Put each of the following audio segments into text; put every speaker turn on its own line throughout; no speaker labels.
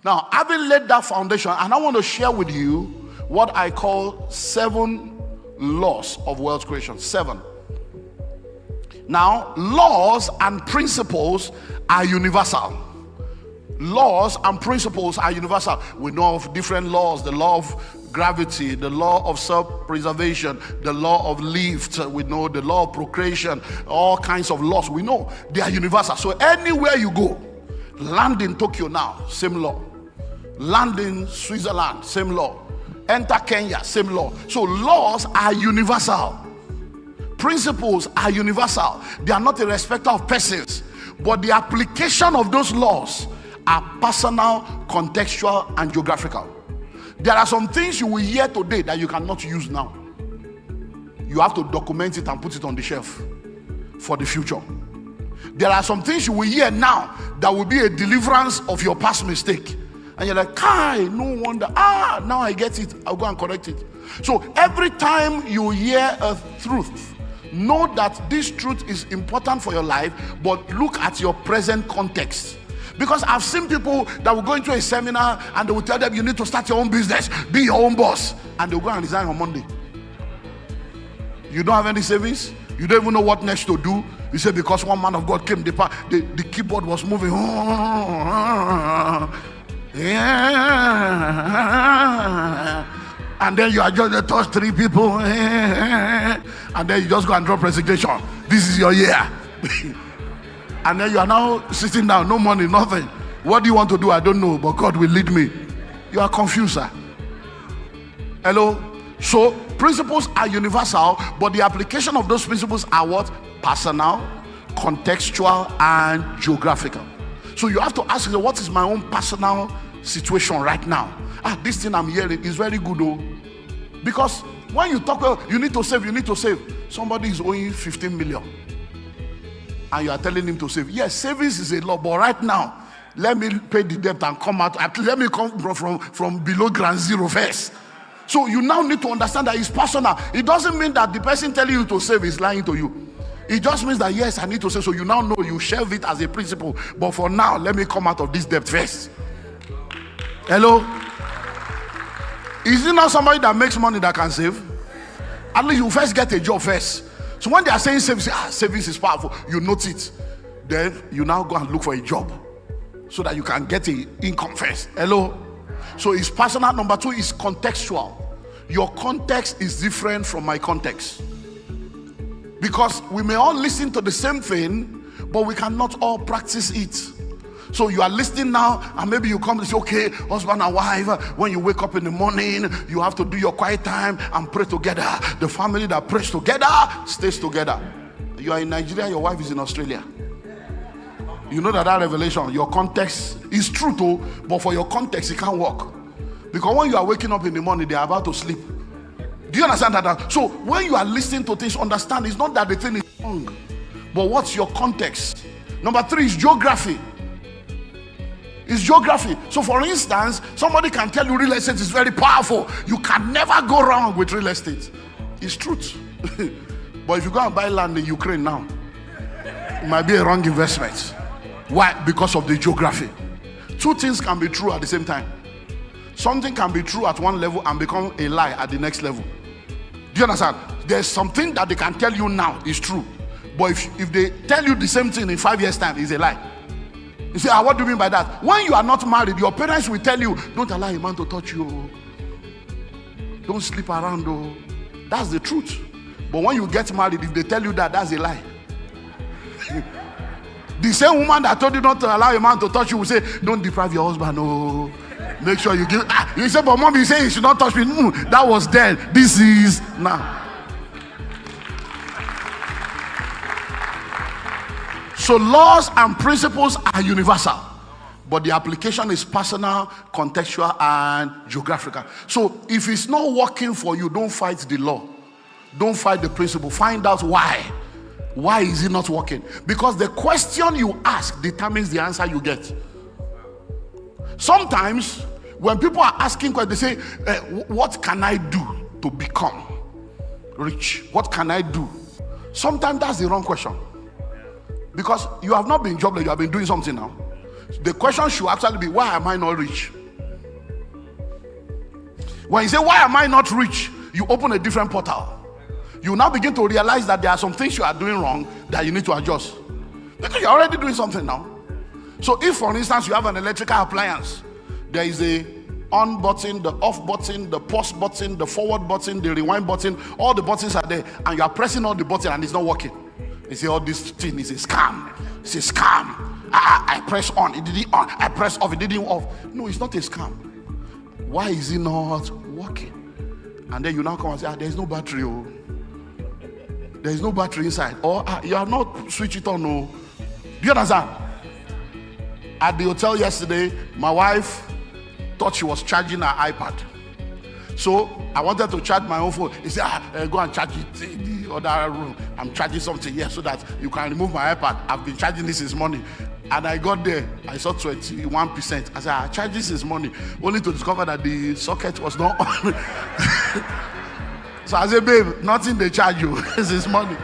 Now, having laid that foundation, and I want to share with you what I call 7 laws of wealth creation. 7. Now, laws and principles are universal. Laws and principles are universal. We know of different laws: the law of gravity, the law of self-preservation, the law of lift, we know the law of procreation, all kinds of laws. We know they are universal. So anywhere you go, land in Tokyo now, same law. Land in Switzerland, same law. Enter Kenya, same law. So laws are universal. Principles are universal. They are not a respecter of persons, but the application of those laws are personal, contextual, and geographical. There are some things you will hear today that you cannot use now. You have to document it and put it on the shelf for the future. There are some things you will hear now that will be a deliverance of your past mistake. And you're like, Kai, no wonder. Now I get it. I'll go and correct it. So every time you hear a truth, know that this truth is important for your life, but look at your present context. Because I've seen people that will go into a seminar and they will tell them, you need to start your own business, be your own boss, and they'll go and resign on Monday. You don't have any savings, you don't even know what next to do. You say, because one man of God came, the keyboard was moving. And then you are just to touch 3 people, and then you just go and drop resignation. This is your year. And then you are now sitting down, no money, nothing. What do you want to do? I don't know, but God will lead me. You are confused, sir. Hello? So principles are universal, but the application of those principles are what? Personal, contextual, and geographical. So you have to ask yourself, what is my own personal situation right now? This thing I'm hearing is very good, though. Because when you talk, you need to save. Somebody is owing 15 million. And you are telling him to save. Yes, savings is a law, but right now, let me pay the debt and come out. Let me come from below ground zero first. So you now need to understand that it's personal. It doesn't mean that the person telling you to save is lying to you. It just means that, yes, I need to save. So you now know you shelve it as a principle. But for now, let me come out of this debt first. Hello? Is it not somebody that makes money that can save? At least you first get a job first. So when they are saying savings, savings is powerful, you note it. Then you now go and look for a job so that you can get an income first. Hello? So it's personal. Number 2 is contextual. Your context is different from my context. Because we may all listen to the same thing, but we cannot all practice it. So you are listening now, and maybe you come and say, okay, husband and wife, when you wake up in the morning, you have to do your quiet time and pray together. The family that prays together stays together. You are in Nigeria, your wife is in Australia. You know that revelation, your context is true too, but for your context, it can't work. Because when you are waking up in the morning, they are about to sleep. Do you understand that? So when you are listening to things, understand it's not that the thing is wrong, but what's your context? Number 3 is geography. It's geography. So for instance, somebody can tell you real estate is very powerful. You can never go wrong with real estate. It's truth. But if you go and buy land in Ukraine now, it might be a wrong investment. Why? Because of the geography. 2 things can be true at the same time. Something can be true at one level and become a lie at the next level. Do you understand? There's something that they can tell you now is true. But if they tell you the same thing in 5 years' time, it's a lie. You say, what do you mean by that? When you are not married, your parents will tell you, don't allow a man to touch you. Don't sleep around. That's the truth. But when you get married, if they tell you that, that's a lie. The same woman that told you not to allow a man to touch you will say, don't deprive your husband. Make sure you give. You say, but mom, you say you should not touch me. That was then. This is now. So laws and principles are universal, but the application is personal, contextual, and geographical. So if it's not working for you, don't fight the law. Don't fight the principle. Find out why. Why is it not working? Because the question you ask determines the answer you get. Sometimes when people are asking questions, they say, what can I do to become rich? What can I do? Sometimes that's the wrong question. Because you have not been jobless, you have been doing something now. The question should actually be, why am I not rich? When you say, why am I not rich? You open a different portal. You now begin to realize that there are some things you are doing wrong that you need to adjust. Because you're already doing something now. So if, for instance, you have an electrical appliance, there is a on button, the off button, the pause button, the forward button, the rewind button, all the buttons are there, and you are pressing all the buttons and it's not working. You say, all this thing is a scam. It's a scam. I press on, it didn't on. I press off, it didn't off. No, it's not a scam. Why is it not working? And then you now come and say, there's no battery. Oh. There is no battery inside. Or you are not switch it on. No. Do you understand? At the hotel yesterday, my wife thought she was charging her iPad. So I wanted to charge my own phone. He said, go and charge it in the other room. I'm charging something here so that you can remove my iPad. I've been charging this since morning. And I got there, I saw 21%. I said, I charged this since morning, only to discover that the socket was not on. So I said, babe, nothing they charge you. This is money.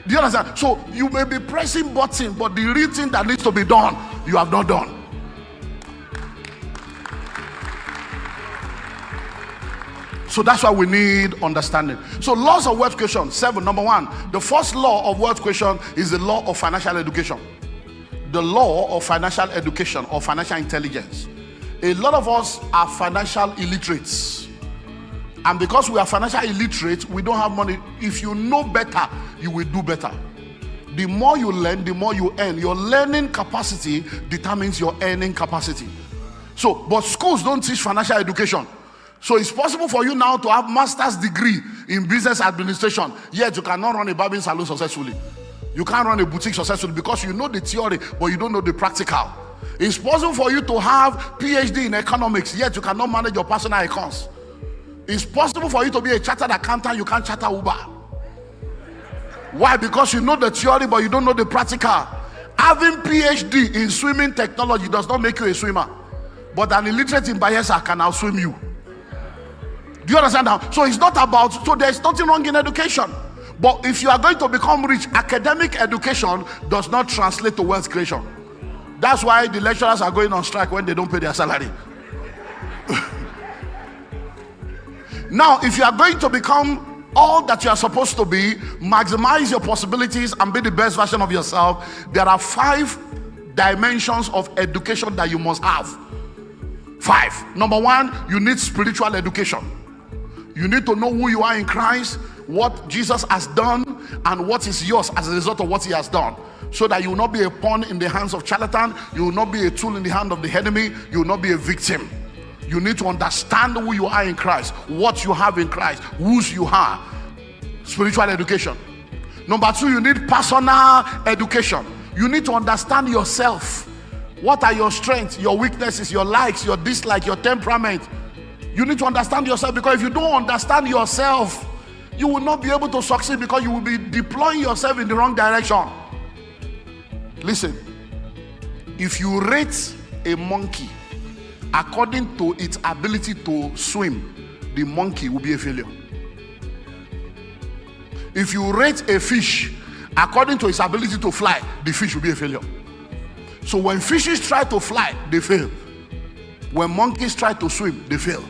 Do you understand? So you may be pressing button, but the real thing that needs to be done, you have not done. So that's why we need understanding. So laws of wealth creation. 7, number 1. The first law of wealth creation is the law of financial education. The law of financial education or financial intelligence. A lot of us are financial illiterates. And because we are financial illiterate, we don't have money. If you know better, you will do better. The more you learn, the more you earn. Your learning capacity determines your earning capacity. So, but schools don't teach financial education. So it's possible for you now to have master's degree in business administration, yet you cannot run a barbering salon successfully. You can't run a boutique successfully because you know the theory, but you don't know the practical. It's possible for you to have PhD in economics, yet you cannot manage your personal accounts. It's possible for you to be a chartered accountant, you can't charter Uber. Why? Because you know the theory, but you don't know the practical. Having PhD in swimming technology does not make you a swimmer. But an illiterate in Bayelsa can outswim you. Do you understand now? So it's not about, so there's nothing wrong in education. But if you are going to become rich, academic education does not translate to wealth creation. That's why the lecturers are going on strike when they don't pay their salary. Now, if you are going to become all that you are supposed to be, maximize your possibilities and be the best version of yourself, there are 5 dimensions of education that you must have. 5. Number 1, you need spiritual education. You need to know who you are in Christ, what Jesus has done, and what is yours as a result of what he has done. So that you will not be a pawn in the hands of charlatan, you will not be a tool in the hand of the enemy, you will not be a victim. You need to understand who you are in Christ, what you have in Christ, whose you are. Spiritual education. Number 2, you need personal education. You need to understand yourself. What are your strengths, your weaknesses, your likes, your dislikes, your temperament? You need to understand yourself, because if you don't understand yourself, you will not be able to succeed, because you will be deploying yourself in the wrong direction. Listen, if you rate a monkey according to its ability to swim, the monkey will be a failure. If you rate a fish according to its ability to fly, the fish will be a failure. So when fishes try to fly, they fail. When monkeys try to swim, they fail.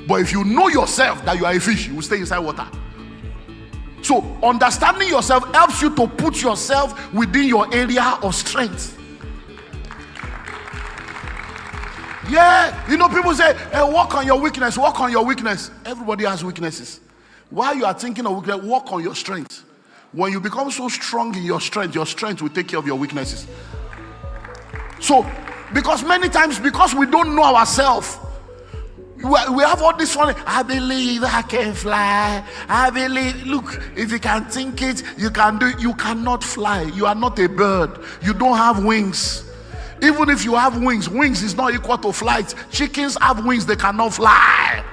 But if you know yourself that you are a fish, you will stay inside water. So understanding yourself helps you to put yourself within your area of strength. Yeah, you know, people say, hey, work on your weakness, work on your weakness. Everybody has weaknesses. While you are thinking of weakness, work on your strength. When you become so strong in your strength will take care of your weaknesses. So, because many times, because we don't know ourselves, we have all this funny, I believe I can fly. I believe, look, if you can think it, you can do it. You cannot fly. You are not a bird. You don't have wings. Even if you have wings, wings is not equal to flight. Chickens have wings, they cannot fly.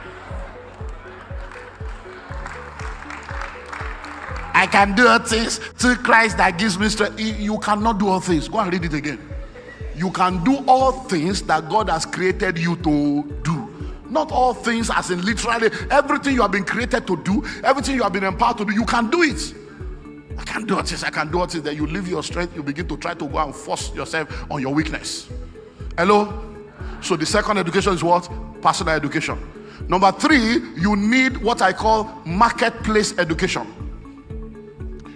I can do all things through Christ that gives me strength. You cannot do all things. Go and read it again. You can do all things that God has created you to do. Not all things as in literally everything you have been created to do, everything you have been empowered to do, you can do it. I can do all this, I can do all this. Then you leave your strength, you begin to try to go and force yourself on your weakness. Hello? So the second education is what? Personal education. Number 3, you need what I call marketplace education.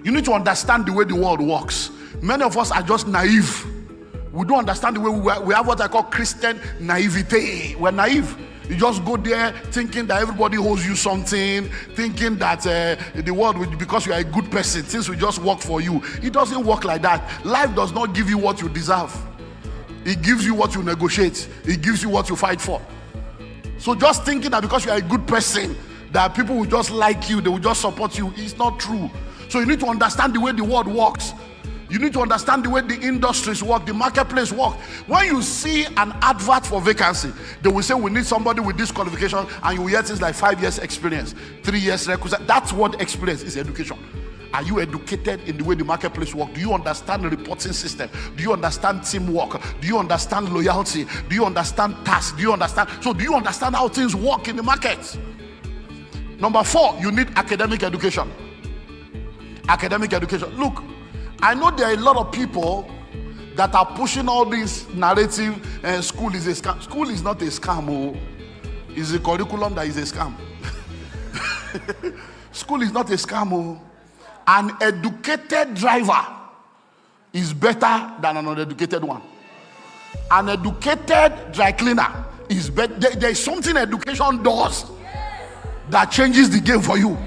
You need to understand the way the world works. Many of us are just naive. We don't understand the way we have what I call Christian naivete. We're naive. You just go there thinking that everybody owes you something, thinking that the world will, because you are a good person, things will just work for you. It doesn't work like that. Life does not give you what you deserve. It gives you what you negotiate. It gives you what you fight for. So just thinking that because you are a good person, that people will just like you, they will just support you, it's not true. So you need to understand the way the world works. You need to understand the way the industries work, the marketplace work. When you see an advert for vacancy, they will say we need somebody with this qualification, and you will hear things like 5 years experience, 3 years requisite. That's what experience is, education. Are you educated in the way the marketplace works? Do you understand the reporting system? Do you understand teamwork? Do you understand loyalty? Do you understand tasks? Do you understand? So do you understand how things work in the market? Number 4, you need academic education. Academic education. Look, I know there are a lot of people that are pushing all this narrative, school is a scam. School is not a scam. Oh. It's a curriculum that is a scam. School is not a scam. Oh. An educated driver is better than an uneducated one. An educated dry cleaner is better. There is something education does that changes the game for you.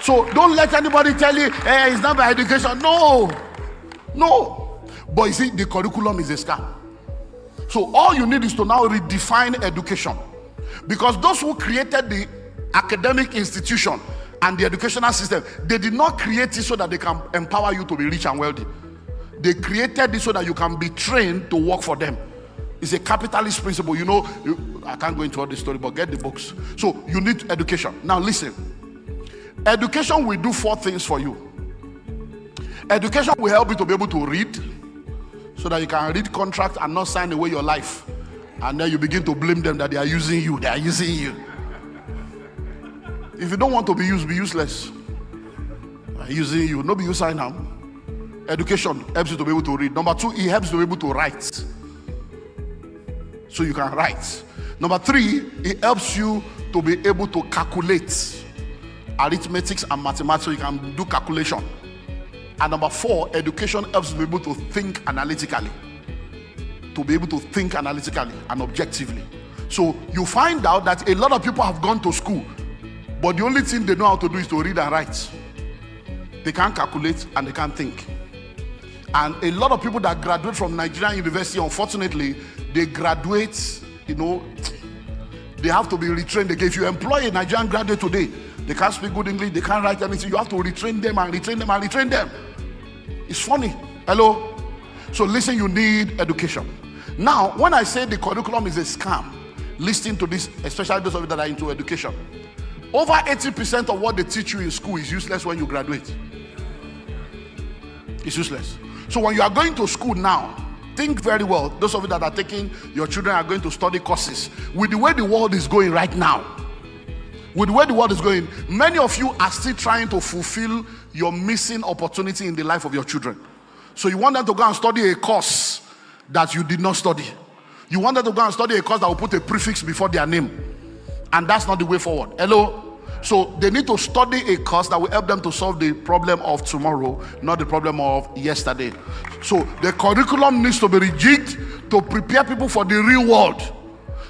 So don't let anybody tell you, hey, it's not by education. No. But you see, the curriculum is a scam. So all you need is to now redefine education. Because those who created the academic institution and the educational system, they did not create it so that they can empower you to be rich and wealthy. They created it so that you can be trained to work for them. It's a capitalist principle. You know, I can't go into all the story, but get the books. So you need education. Now listen. Education will do 4 things for you. Education will help you to be able to read, so that you can read contracts and not sign away your life. And then you begin to blame them that they are using you. They are using you. If you don't want to be used, be useless. They are using you. Nobody you sign up. Education helps you to be able to read. Number 2, it helps you to be able to write. So you can write. Number 3, it helps you to be able to calculate. Arithmetics and mathematics, so you can do calculation. And number 4, education helps you to be able to think analytically. To be able to think analytically and objectively. So you find out that a lot of people have gone to school, but the only thing they know how to do is to read and write. They can't calculate and they can't think. And a lot of people that graduate from Nigerian university, unfortunately, they graduate, they have to be retrained again. If you employ a Nigerian graduate today, they can't speak good English, they can't write anything. You have to retrain them and retrain them and retrain them. It's funny. Hello? So listen, you need education. Now, when I say the curriculum is a scam, listen to this, especially those of you that are into education. Over 80% of what they teach you in school is useless when you graduate. It's useless. So when you are going to school now, think very well. Those of you that are taking, your children are going to study courses. With the way the world is going right now, with the way the world is going, many of you are still trying to fulfill your missing opportunity in the life of your children. So you want them to go and study a course that you did not study. You want them to go and study a course that will put a prefix before their name. And that's not the way forward. Hello? So they need to study a course that will help them to solve the problem of tomorrow, not the problem of yesterday. So the curriculum needs to be rejigged to prepare people for the real world.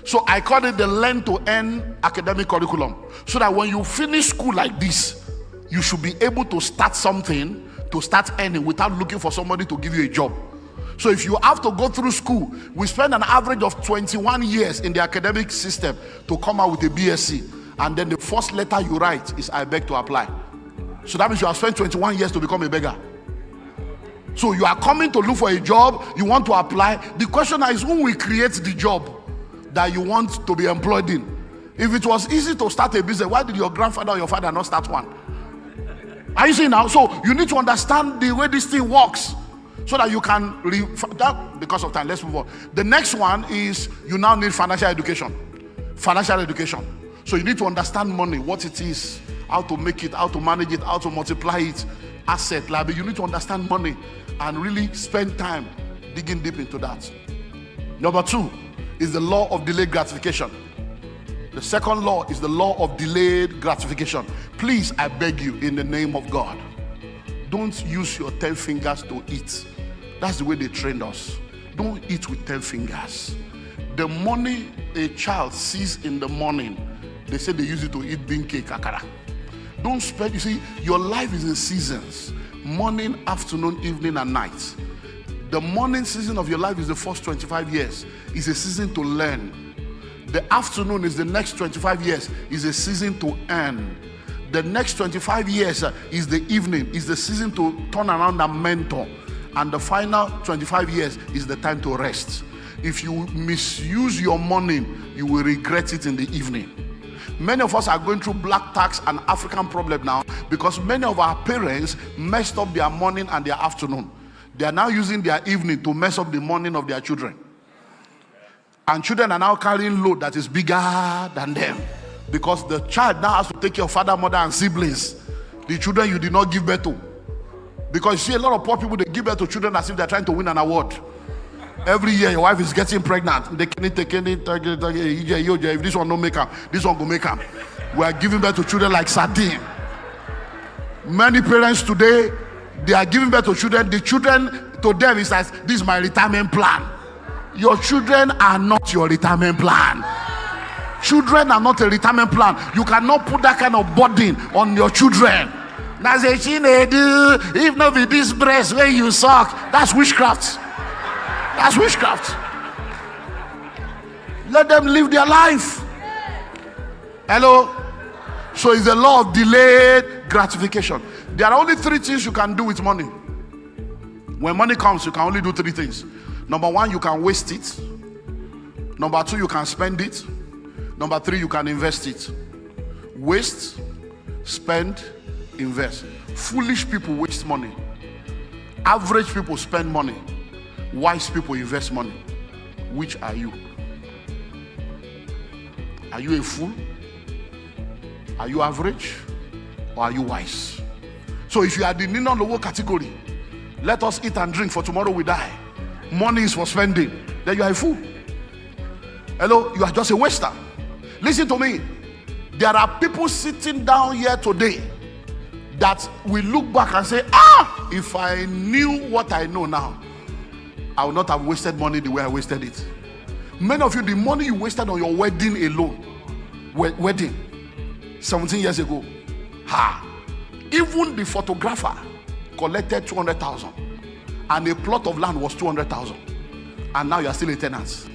So I call it the learn to earn academic curriculum. So that when you finish school like this, you should be able to start something, to start earning without looking for somebody to give you a job. So if you have to go through school, we spend an average of 21 years in the academic system to come out with a BSc. And then the first letter you write is I beg to apply. So that means you have spent 21 years to become a beggar. So you are coming to look for a job, you want to apply. The question is, who will create the job that you want to be employed in? If it was easy to start a business, why did your grandfather or your father not start one? Are you seeing now? So you need to understand the way this thing works, so that you can because of time, let's move on. The next one is you now need financial education. Financial education. So you need to understand money, what it is, how to make it, how to manage it, how to multiply it, asset, liability. You need to understand money and really spend time digging deep into that. Number 2 is the law of delayed gratification. The second law is the law of delayed gratification. Please, I beg you, in the name of God, don't use your 10 fingers to eat. That's the way they trained us. Don't eat with 10 fingers. The money a child sees in the morning, they say they use it to eat bean cake, akara. Don't spend, you see, your life is in seasons. Morning, afternoon, evening, and night. The morning season of your life is the first 25 years. It's a season to learn. The afternoon is the next 25 years. Is a season to earn. The next 25 years is the evening. Is the season to turn around and mentor. And the final 25 years is the time to rest. If you misuse your morning, you will regret it in the evening. Many of us are going through black tax and African problem now because many of our parents messed up their morning and their afternoon. They are now using their evening to mess up the morning of their children. And children are now carrying load that is bigger than them because the child now has to take care of father, mother, and siblings. The children you did not give birth to. Because you see a lot of poor people, they give birth to children as if they're trying to win an award. Every year your wife is getting pregnant. They can if this one don't make them, this one go make them. We are giving birth to children like sardine. Many parents today, they are giving birth to children. The children to them is like, this is my retirement plan. Your children are not your retirement plan. Children are not a retirement plan. You cannot put that kind of burden on your children. Now say, if not with this breast when you suck, that's witchcraft. That's witchcraft. Let them live their life. Hello? So it's the law of delayed gratification. There are only 3 things you can do with money. When money comes, you can only do 3 things. Number 1, you can waste it. Number 2, you can spend it. Number 3, you can invest it. Waste, spend, invest. Foolish people waste money. Average people spend money. Wise people invest money. Which are you? Are you a fool? Are you average? Or are you wise? So if you are the nino lowo category, let us eat and drink for tomorrow we die. Money is for spending. Then you are a fool. Hello, you are just a waster. Listen to me. There are people sitting down here today that will look back and say, if I knew what I know now, I would not have wasted money the way I wasted it. Many of you, the money you wasted on your wedding alone, wedding, 17 years ago, even the photographer collected 200,000 and a plot of land was 200,000, and now you are still a tenant.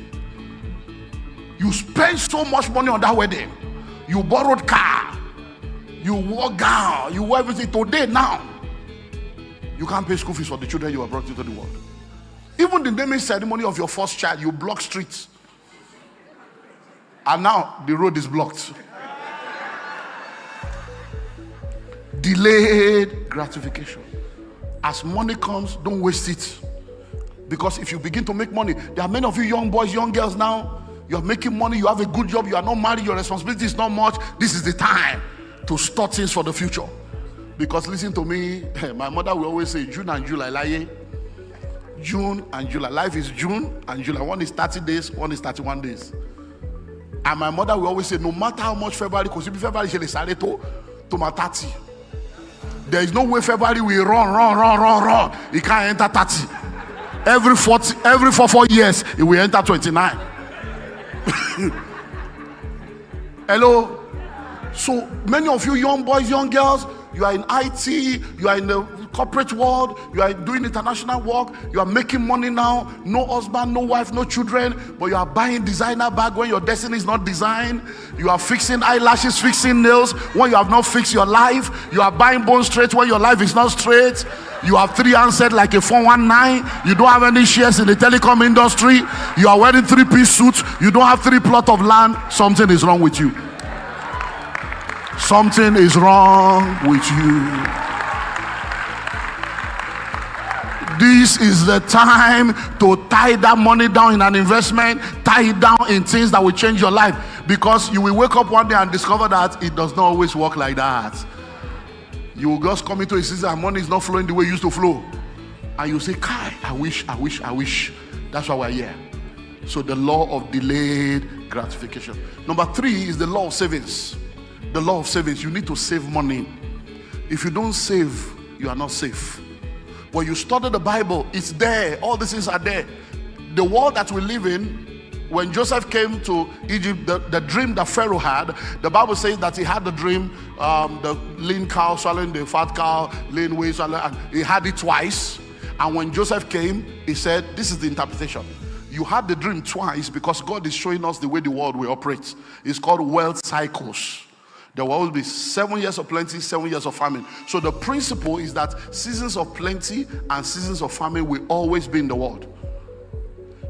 You spent so much money on that wedding. You borrowed car, you wore gown, you wore everything. Today now, you can't pay school fees for the children you have brought into the world. Even the naming ceremony of your first child, you block streets. And now the road is blocked. Delayed gratification. As money comes, don't waste it. Because if you begin to make money, there are many of you young boys, young girls now, you are making money, you have a good job, you are not married, your responsibility is not much. This is the time to start things for the future. Because listen to me, my mother will always say, June and July, lie. June and July. Life is June and July. One is 30 days, one is 31 days. And my mother will always say, no matter how much February, because if February she started to my 30. There is no way February will run. It can't enter 30. Every 4 years, it will enter 29. Hello? So many of you young boys, young girls, you are in IT, you are in the corporate world, you are doing international work, you are making money now, no husband, no wife, no children, but you are buying designer bag when your destiny is not designed. You are fixing eyelashes, fixing nails when you have not fixed your life. You are buying bone straight when your life is not straight. You have 3 handsets like a 419. You don't have any shares in the telecom industry. You are wearing 3-piece suits. You don't have 3 plots of land. Something is wrong with you. Something is wrong with you. This is the time to tie that money down in an investment, tie it down in things that will change your life, because you will wake up one day and discover that it does not always work like that. You will just come into a season and money is not flowing the way it used to flow, and you say, Kai, I wish. That's why we're here. So the law of delayed gratification. Number 3 is the law of savings. The law of savings. You need to save money. If you don't save, you are not safe. When you study the Bible, it's there. All these things are there. The world that we live in, when Joseph came to Egypt, the dream that Pharaoh had, the Bible says that he had the dream, the lean cow swallowing the fat cow, lean whey swallowing, and he had it twice. And when Joseph came, he said, this is the interpretation. You had the dream twice because God is showing us the way the world will operate. It's called wealth cycles. There will always be 7 years of plenty, 7 years of famine. So the principle is that seasons of plenty and seasons of famine will always be in the world.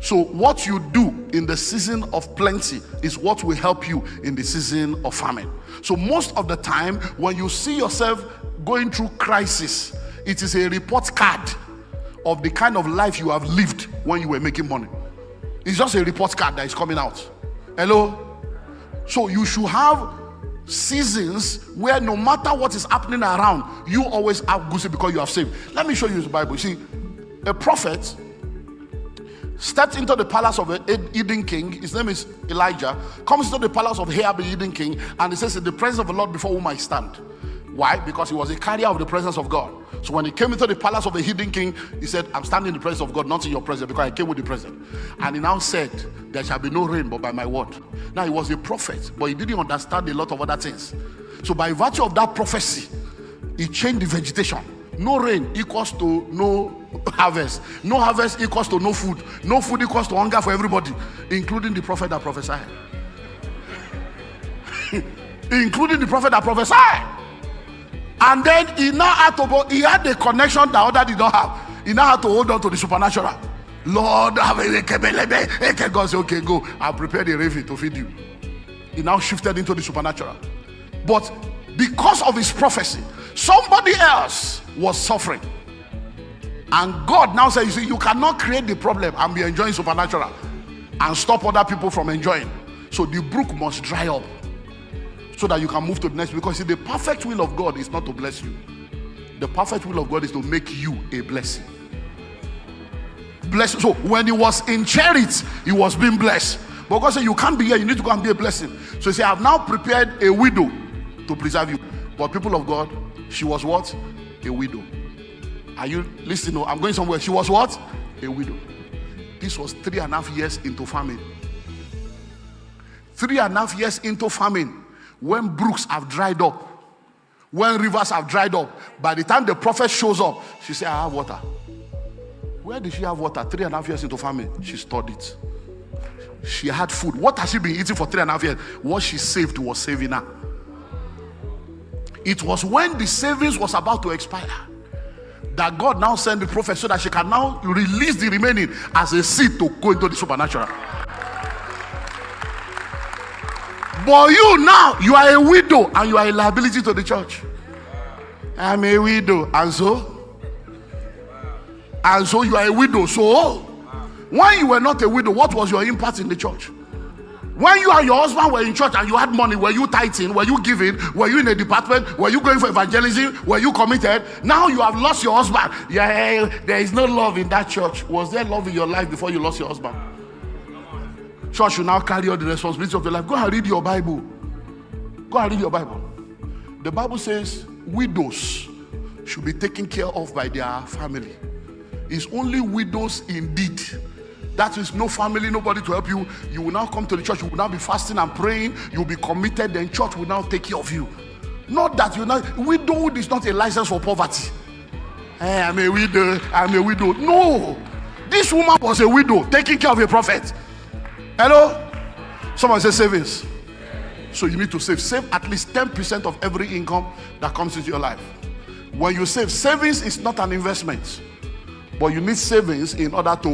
So what you do in the season of plenty is what will help you in the season of famine. So most of the time, when you see yourself going through crisis, it is a report card of the kind of life you have lived when you were making money. It's just a report card that is coming out. Hello? So you should have seasons where no matter what is happening around, you always have goosey because you have saved. Let me show you the Bible. You see, a prophet stepped into the palace of an Eden king. His name is Elijah. Comes into the palace of Ahab, the Eden king, and he says, in the presence of the Lord before whom I stand. Why? Because he was a carrier of the presence of God. So when he came into the palace of a hidden king, he said, I'm standing in the presence of God, not in your presence, because I came with the presence. And he now said, there shall be no rain but by my word. Now he was a prophet, but he didn't understand a lot of other things. So by virtue of that prophecy, he changed the vegetation. No rain equals to no harvest. No harvest equals to no food. No food equals to hunger for everybody, including the prophet that prophesied. Including the prophet that prophesied. And then he now had the connection that others did not have. He now had to hold on to the supernatural. Lord, God said, okay, go. I'll prepare the raven to feed you. He now shifted into the supernatural. But because of his prophecy, somebody else was suffering. And God now says, you see, you cannot create the problem and be enjoying supernatural and stop other people from enjoying. So the brook must dry up, so that you can move to the next. Because see, the perfect will of God is not to bless you. The perfect will of God is to make you a blessing. Bless. So when he was in charity, he was being blessed. But God said, you can't be here, you need to go and be a blessing. So he said, I have now prepared a widow to preserve you. But people of God, she was what? A widow. Are you listening? No, I'm going somewhere. She was what? A widow. This was 3.5 years into famine. 3.5 years into famine. When brooks have dried up, when rivers have dried up, by the time the prophet shows up, she said, I have water. Where did she have water? 3.5 years into famine, she stored it. She had food. What has she been eating for 3.5 years? What she saved was saving her. It was when the savings was about to expire that God now sent the prophet so that she can now release the remaining as a seed to go into the supernatural. But you now, you are a widow and you are a liability to the church. I'm a widow, and so you are a widow. So when you were not a widow, what was your impact in the church? When you and your husband were in church and you had money, were you tithing? Were you giving? Were you in a department? Were you going for evangelism? Were you committed? Now you have lost your husband. Yeah, there is no love in that church. Was there love in your life before you lost your husband? Church should now carry on the responsibility of your life. Go and read your Bible. Go and read your Bible. The Bible says widows should be taken care of by their family. It's only widows indeed. That is no family, nobody to help you. You will now come to the church. You will now be fasting and praying. You will be committed. Then church will now take care of you. Not that you now. Widowhood is not a license for poverty. Hey, I'm a widow. I'm a widow. No. This woman was a widow taking care of a prophet. Hello? Someone say savings. So you need to save. Save at least 10% of every income that comes into your life. When you save, savings is not an investment. But you need savings in order to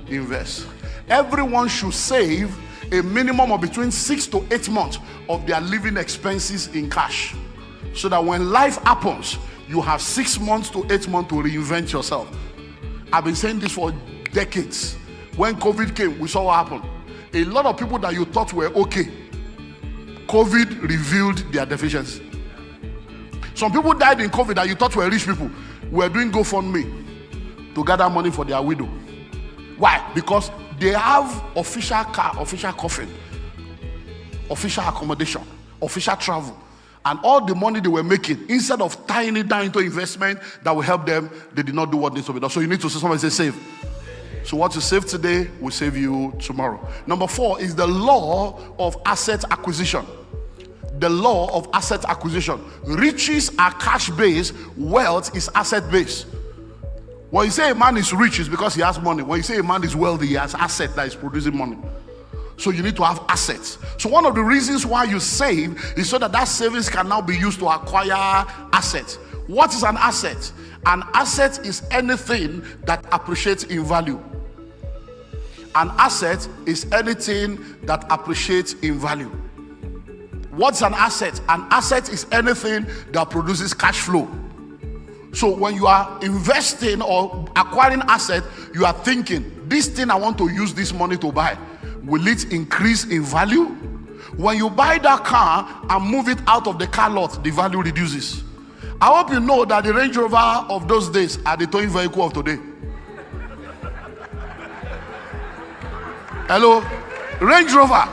invest. Everyone should save a minimum of between 6 to 8 months of their living expenses in cash. So that when life happens, you have 6 months to 8 months to reinvent yourself. I've been saying this for decades. When COVID came, we saw what happened. A lot of people that you thought were okay, COVID revealed their deficiency. Some people died in COVID that you thought were rich people. Were doing GoFundMe to gather money for their widow. Why? Because they have official car, official coffin, official accommodation, official travel, and all the money they were making, instead of tying it down into investment that will help them, they did not do what needs to be done. So you need to say, somebody say save. So what you save today will save you tomorrow. Number 4 is the law of asset acquisition. The law of asset acquisition. Riches are cash-based, wealth is asset-based. When you say a man is rich, it's because he has money. When you say a man is wealthy, he has asset that is producing money. So you need to have assets. So one of the reasons why you save is so that that savings can now be used to acquire assets. What is an asset? An asset is anything that appreciates in value. An asset is anything that appreciates in value. What's an asset? An asset is anything that produces cash flow. So when you are investing or acquiring asset, you are thinking, this thing I want to use this money to buy, will it increase in value? When you buy that car and move it out of the car lot, the value reduces. I hope you know that the Range Rover of those days are the towing vehicle of today. Hello? Range Rover.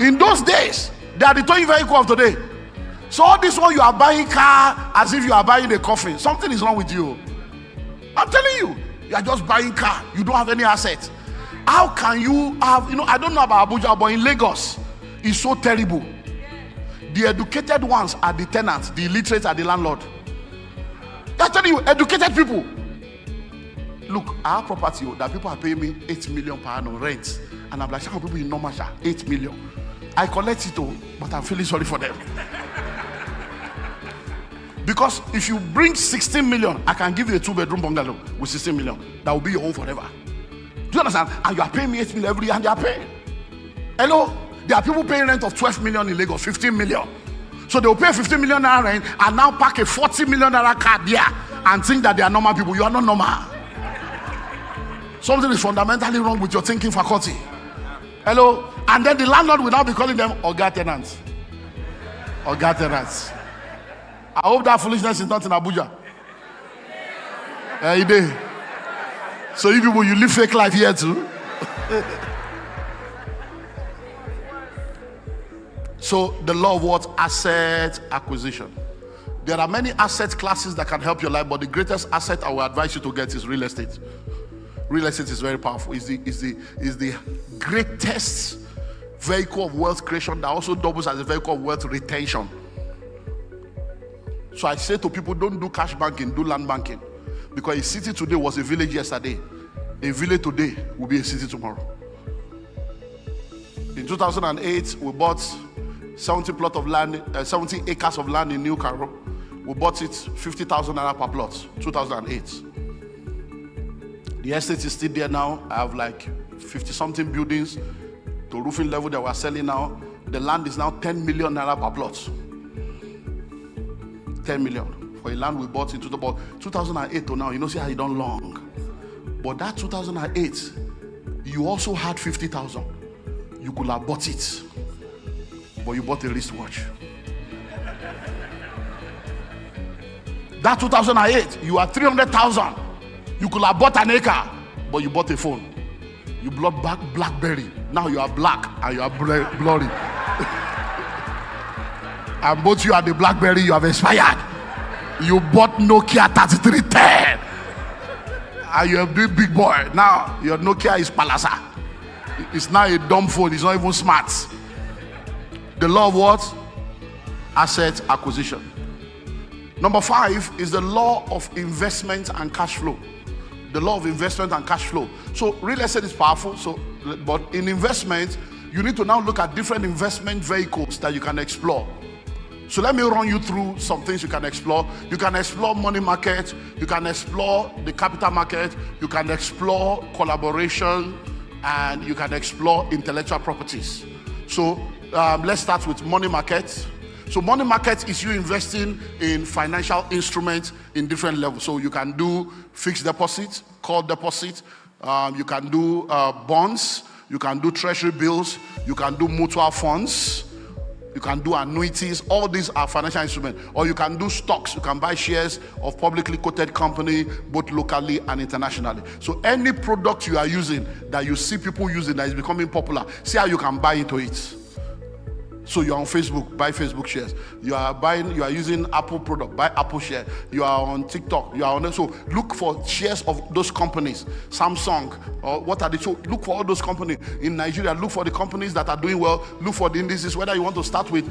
In those days, they are the towing vehicle of today. So all this one you are buying car as if you are buying a coffin. Something is wrong with you. I'm telling you, you are just buying car. You don't have any assets. How can you have, I don't know about Abuja, but in Lagos, it's so terrible. The educated ones are the tenants, the illiterate are the landlord. I'm telling you, educated people. Look, I have property that people are paying me 8 million per annum rent. And I'm like, how people in normal 8 million? I collect it all, but I'm feeling sorry for them. Because if you bring 16 million, I can give you a 2-bedroom bungalow with 16 million. That will be your home forever. Do you understand? And you are paying me 8 million every year, and they are paying. Hello? There are people paying rent of 12 million in Lagos, 15 million. So they will pay 15 million naira rent and now pack a 40 million naira car there and think that they are normal people. You are not normal. Something is fundamentally wrong with your thinking faculty. Hello? And then the landlord will now be calling them Oga tenants. Oga tenants. I hope that foolishness is not in Abuja. So you people, you live fake life here too. So the law of what? Asset acquisition. There are many asset classes that can help your life, but the greatest asset I will advise you to get is real estate. Real estate is very powerful. Is the greatest vehicle of wealth creation that also doubles as a vehicle of wealth retention. So I say to people, don't do cash banking, do land banking. Because a city today was a village yesterday. A village today will be a city tomorrow. In 2008, we bought 70 acres of land in New Cairo. We bought it 50,000 naira per plot, 2008. The estate is still there now. I have like 50-something buildings to roofing level that we're selling now. The land is now 10 million naira per plot. 10 million for a land we bought in 2008 to now. You know, see how you done long. But that 2008, you also had 50,000. You could have bought it, but you bought a wristwatch. That 2008, you had 300,000. You could have bought an acre, but you bought a phone. You bought BlackBerry. Now you are black and you are blurry. And both you and the BlackBerry, you have expired. You bought Nokia 3310. And you're a big boy. Now your Nokia is Palasa. It's now a dumb phone. It's not even smart. The law of what? Asset acquisition. Number 5 is the law of investment and cash flow. The law of investment and cash flow. So real estate is powerful. But in investment, you need to now look at different investment vehicles that you can explore. So let me run you through some things you can explore. You can explore money market. You can explore the capital market. You can explore collaboration. And you can explore intellectual properties. So let's start with money market. So money market is you investing in financial instruments in different levels. So you can do fixed deposit, call deposit. You can do bonds. You can do treasury bills. You can do mutual funds. You can do annuities. All these are financial instruments. Or you can do stocks. You can buy shares of publicly quoted company, both locally and internationally. So any product you are using that you see people using that is becoming popular, see how you can buy into it. So you're on Facebook, buy Facebook shares. You are using Apple product, buy Apple share. You are on TikTok, you are on. So look for shares of those companies, Samsung, or what are they? So look for all those companies in Nigeria. Look for the companies that are doing well. Look for the indices. Whether you want to start with,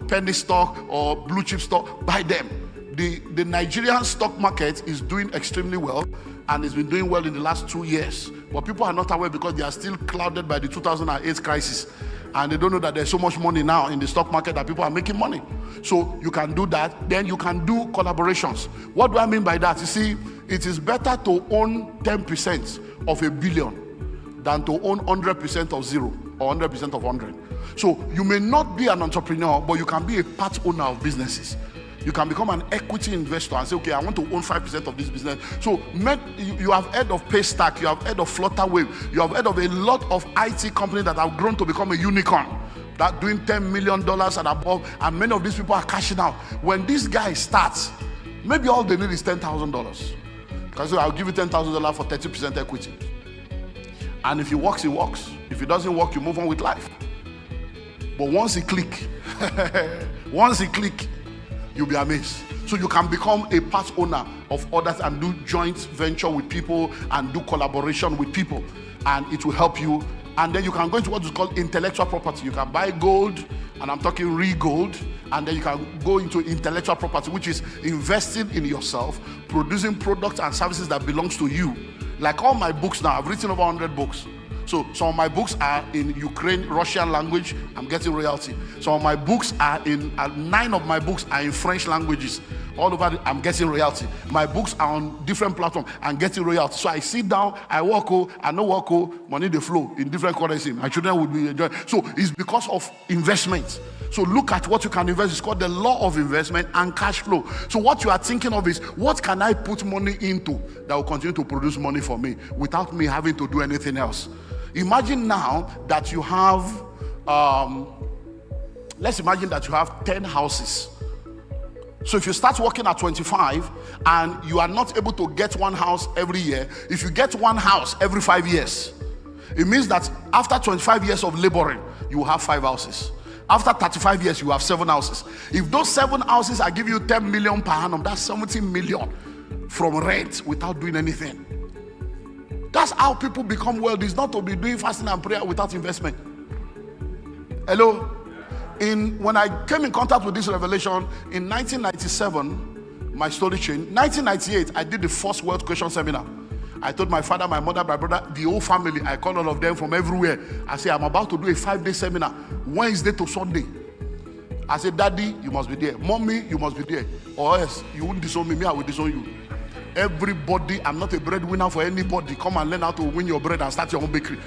penny stock or blue chip stock, buy them. The Nigerian stock market is doing extremely well, and it's been doing well in the last 2 years. But people are not aware because they are still clouded by the 2008 crisis. And they don't know that there's so much money now in the stock market that people are making money. So you can do that. Then you can do collaborations. What do I mean by that? You see, it is better to own 10% of $1 billion than to own 100% of zero or 100% of 100. So you may not be an entrepreneur, but you can be a part owner of businesses. You can become an equity investor and say, okay, I want to own 5% of this business. So you have heard of Paystack, you have heard of Flutterwave, you have heard of a lot of IT companies that have grown to become a unicorn, that doing $10 million and above, and many of these people are cashing out. When this guy starts, maybe all they need is $10,000. Because I'll give you $10,000 for 30% equity. And if it works, it works. If it doesn't work, you move on with life. But once you click, you'll be amazed. So you can become a part owner of others and do joint venture with people and do collaboration with people, and it will help you. And then you can go into what is called intellectual property. You can buy gold, and I'm talking real gold, and then you can go into intellectual property, which is investing in yourself, producing products and services that belongs to you. Like all my books now, I've written over 100 books. So some of my books are in Ukraine, Russian language. I'm getting royalty. Some of my books are in 9 of my books are in French languages. All over, I'm getting royalty. My books are on different platforms. I'm getting royalty. So I sit down, I walk, I no walk, money they flow in different currency. My children would be enjoying. So it's because of investment. So look at what you can invest. It's called the law of investment and cash flow. So what you are thinking of is, what can I put money into that will continue to produce money for me without me having to do anything else? Imagine now that you have, let's imagine that you have 10 houses. So if you start working at 25 and you are not able to get one house every year, if you get one house every 5 years, it means that after 25 years of laboring, you will have 5 houses. After 35 years, you have 7 houses. If those 7 houses are giving you 10 million per annum, that's 70 million from rent without doing anything. That's how people become wealthy. It's not to be doing fasting and prayer without investment. Hello? When I came in contact with this revelation in 1997, my story changed. 1998, I did the first wealth creation seminar. I told my father, my mother, my brother, the whole family. I called all of them from everywhere. I said, I'm about to do a 5-day seminar, Wednesday to Sunday. I said, Daddy, you must be there. Mommy, you must be there. Or else you won't disown me, I will disown you. Everybody, I'm not a breadwinner for anybody. Come and learn how to win your bread and start your own bakery.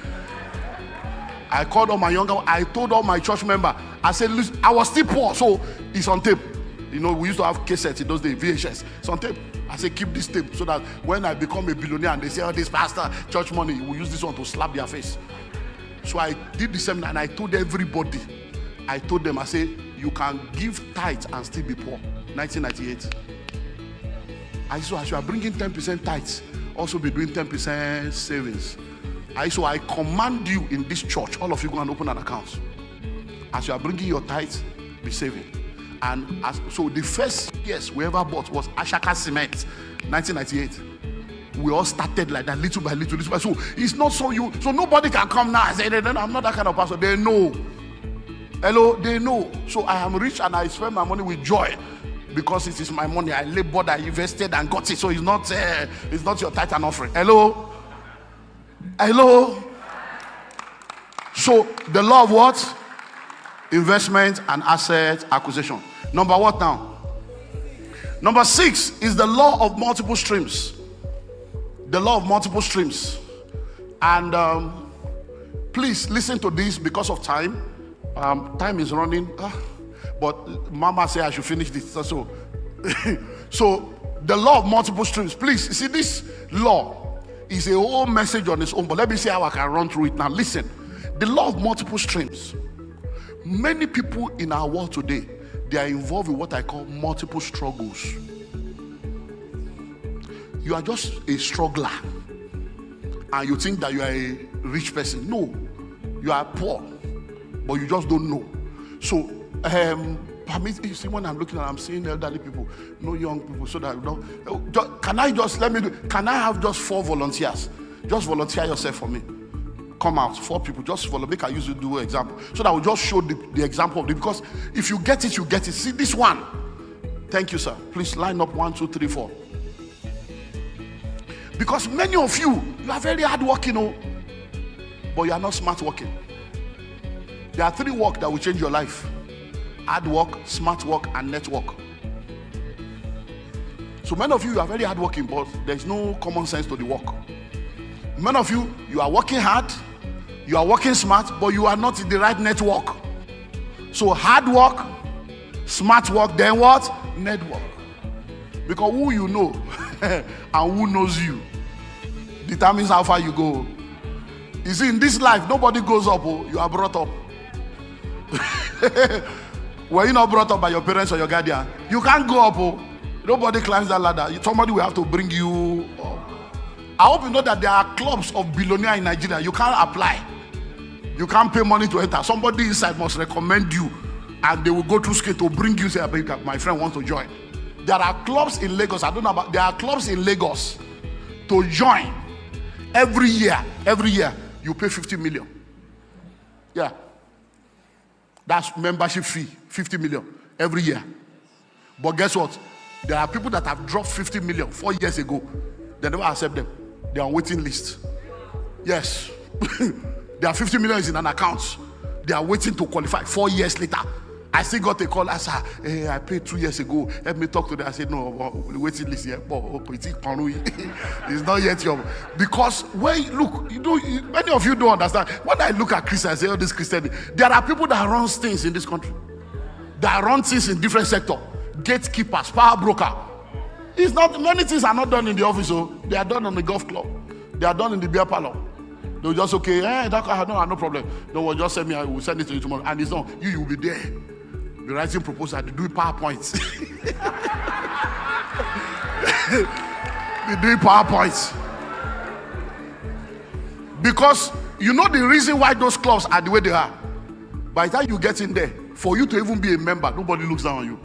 I called all my younger, I told all my church members, I said, listen, I was still poor, so it's on tape. You know, we used to have cassettes in those days, VHS. It's on tape. I said, keep this tape so that when I become a billionaire and they say, oh, this pastor, church money, we use this one to slap their face. So I did the seminar and I told everybody, I told them, I said, you can give tithe and still be poor. 1998. So as you are bringing 10% tithes, also be doing 10% savings. So I command you in this church, all of you go and open an account. As you are bringing your tithes, be saving. And so the first years we ever bought was Ashaka Cement, 1998. We all started like that, little by little, little by little. So it's not so nobody can come now and say, I'm not that kind of person. They know. Hello, they know. So I am rich and I spend my money with joy. Because it is my money, I labored, I invested and got it. So it's not your tithe and offering. Hello? So the law of what? Investment and asset acquisition. Number what now? Number 6 is the law of multiple streams. The law of multiple streams. And please listen to this because of time. Time is running. But Mama said I should finish this. So, so the law of multiple streams. Please, see, this law is a whole message on its own. But let me see how I can run through it now. Listen, the law of multiple streams Many people in our world today, they are involved in what I call multiple struggles. You are just a struggler and you think that you are a rich person. No, you are poor, but you just don't know. So you see, when I'm looking at, I'm seeing elderly people, no young people, so that can I have just 4 volunteers? Just volunteer yourself for me. Come out, 4 people, just follow. Make I use you do example, so that I will just show the example of it. Because if you get it, you get it. See this one. Thank you, sir. Please line up 1, 2, 3, 4. Because many of you are very hardworking, but you are not smart working. There are 3 work that will change your life: hard work, smart work, and network. So many of you are very hardworking, but there's no common sense to the work. Many of you are working hard, you are working smart, but you are not in the right network. So hard work, smart work, then what? Network. Because who you know and who knows you determines how far you go. You see, in this life, nobody goes up. You are brought up. Were you not brought up by your parents or your guardian? You can't go up. Nobody climbs that ladder. Somebody will have to bring you up. I hope you know that there are clubs of billionaires in Nigeria. You can't apply. You can't pay money to enter. Somebody inside must recommend you, and they will go through scale to bring you. Say, my friend wants to join. There are clubs in Lagos. I don't know about. There are clubs in Lagos to join. Every year, you pay 50 million. Yeah, that's membership fee, 50 million every year. But guess what? There are people that have dropped 50 million 4 years ago. They never accept them. They are on waiting list. Yes. There are 50 million in an account. They are waiting to qualify 4 years later. I still got a call. I said, hey, I paid 2 years ago. Let me talk to them. I said, no, the waiting list here. It's not yet your. Because when look, many of you don't understand. When I look at Christians, I say, oh, this Christian. There are people that run things in this country. That run things in different sectors. Gatekeepers, power broker. It's not, many things are not done in the office. They are done on the golf club. They are done in the beer parlor. They'll just okay, no problem. No, just send me, I will send it to you tomorrow. And it's not, you will be there. Be writing proposal, be doing PowerPoints. Be doing PowerPoints. Because you know the reason why those clubs are the way they are. By the time you get in there, for you to even be a member, nobody looks down on you.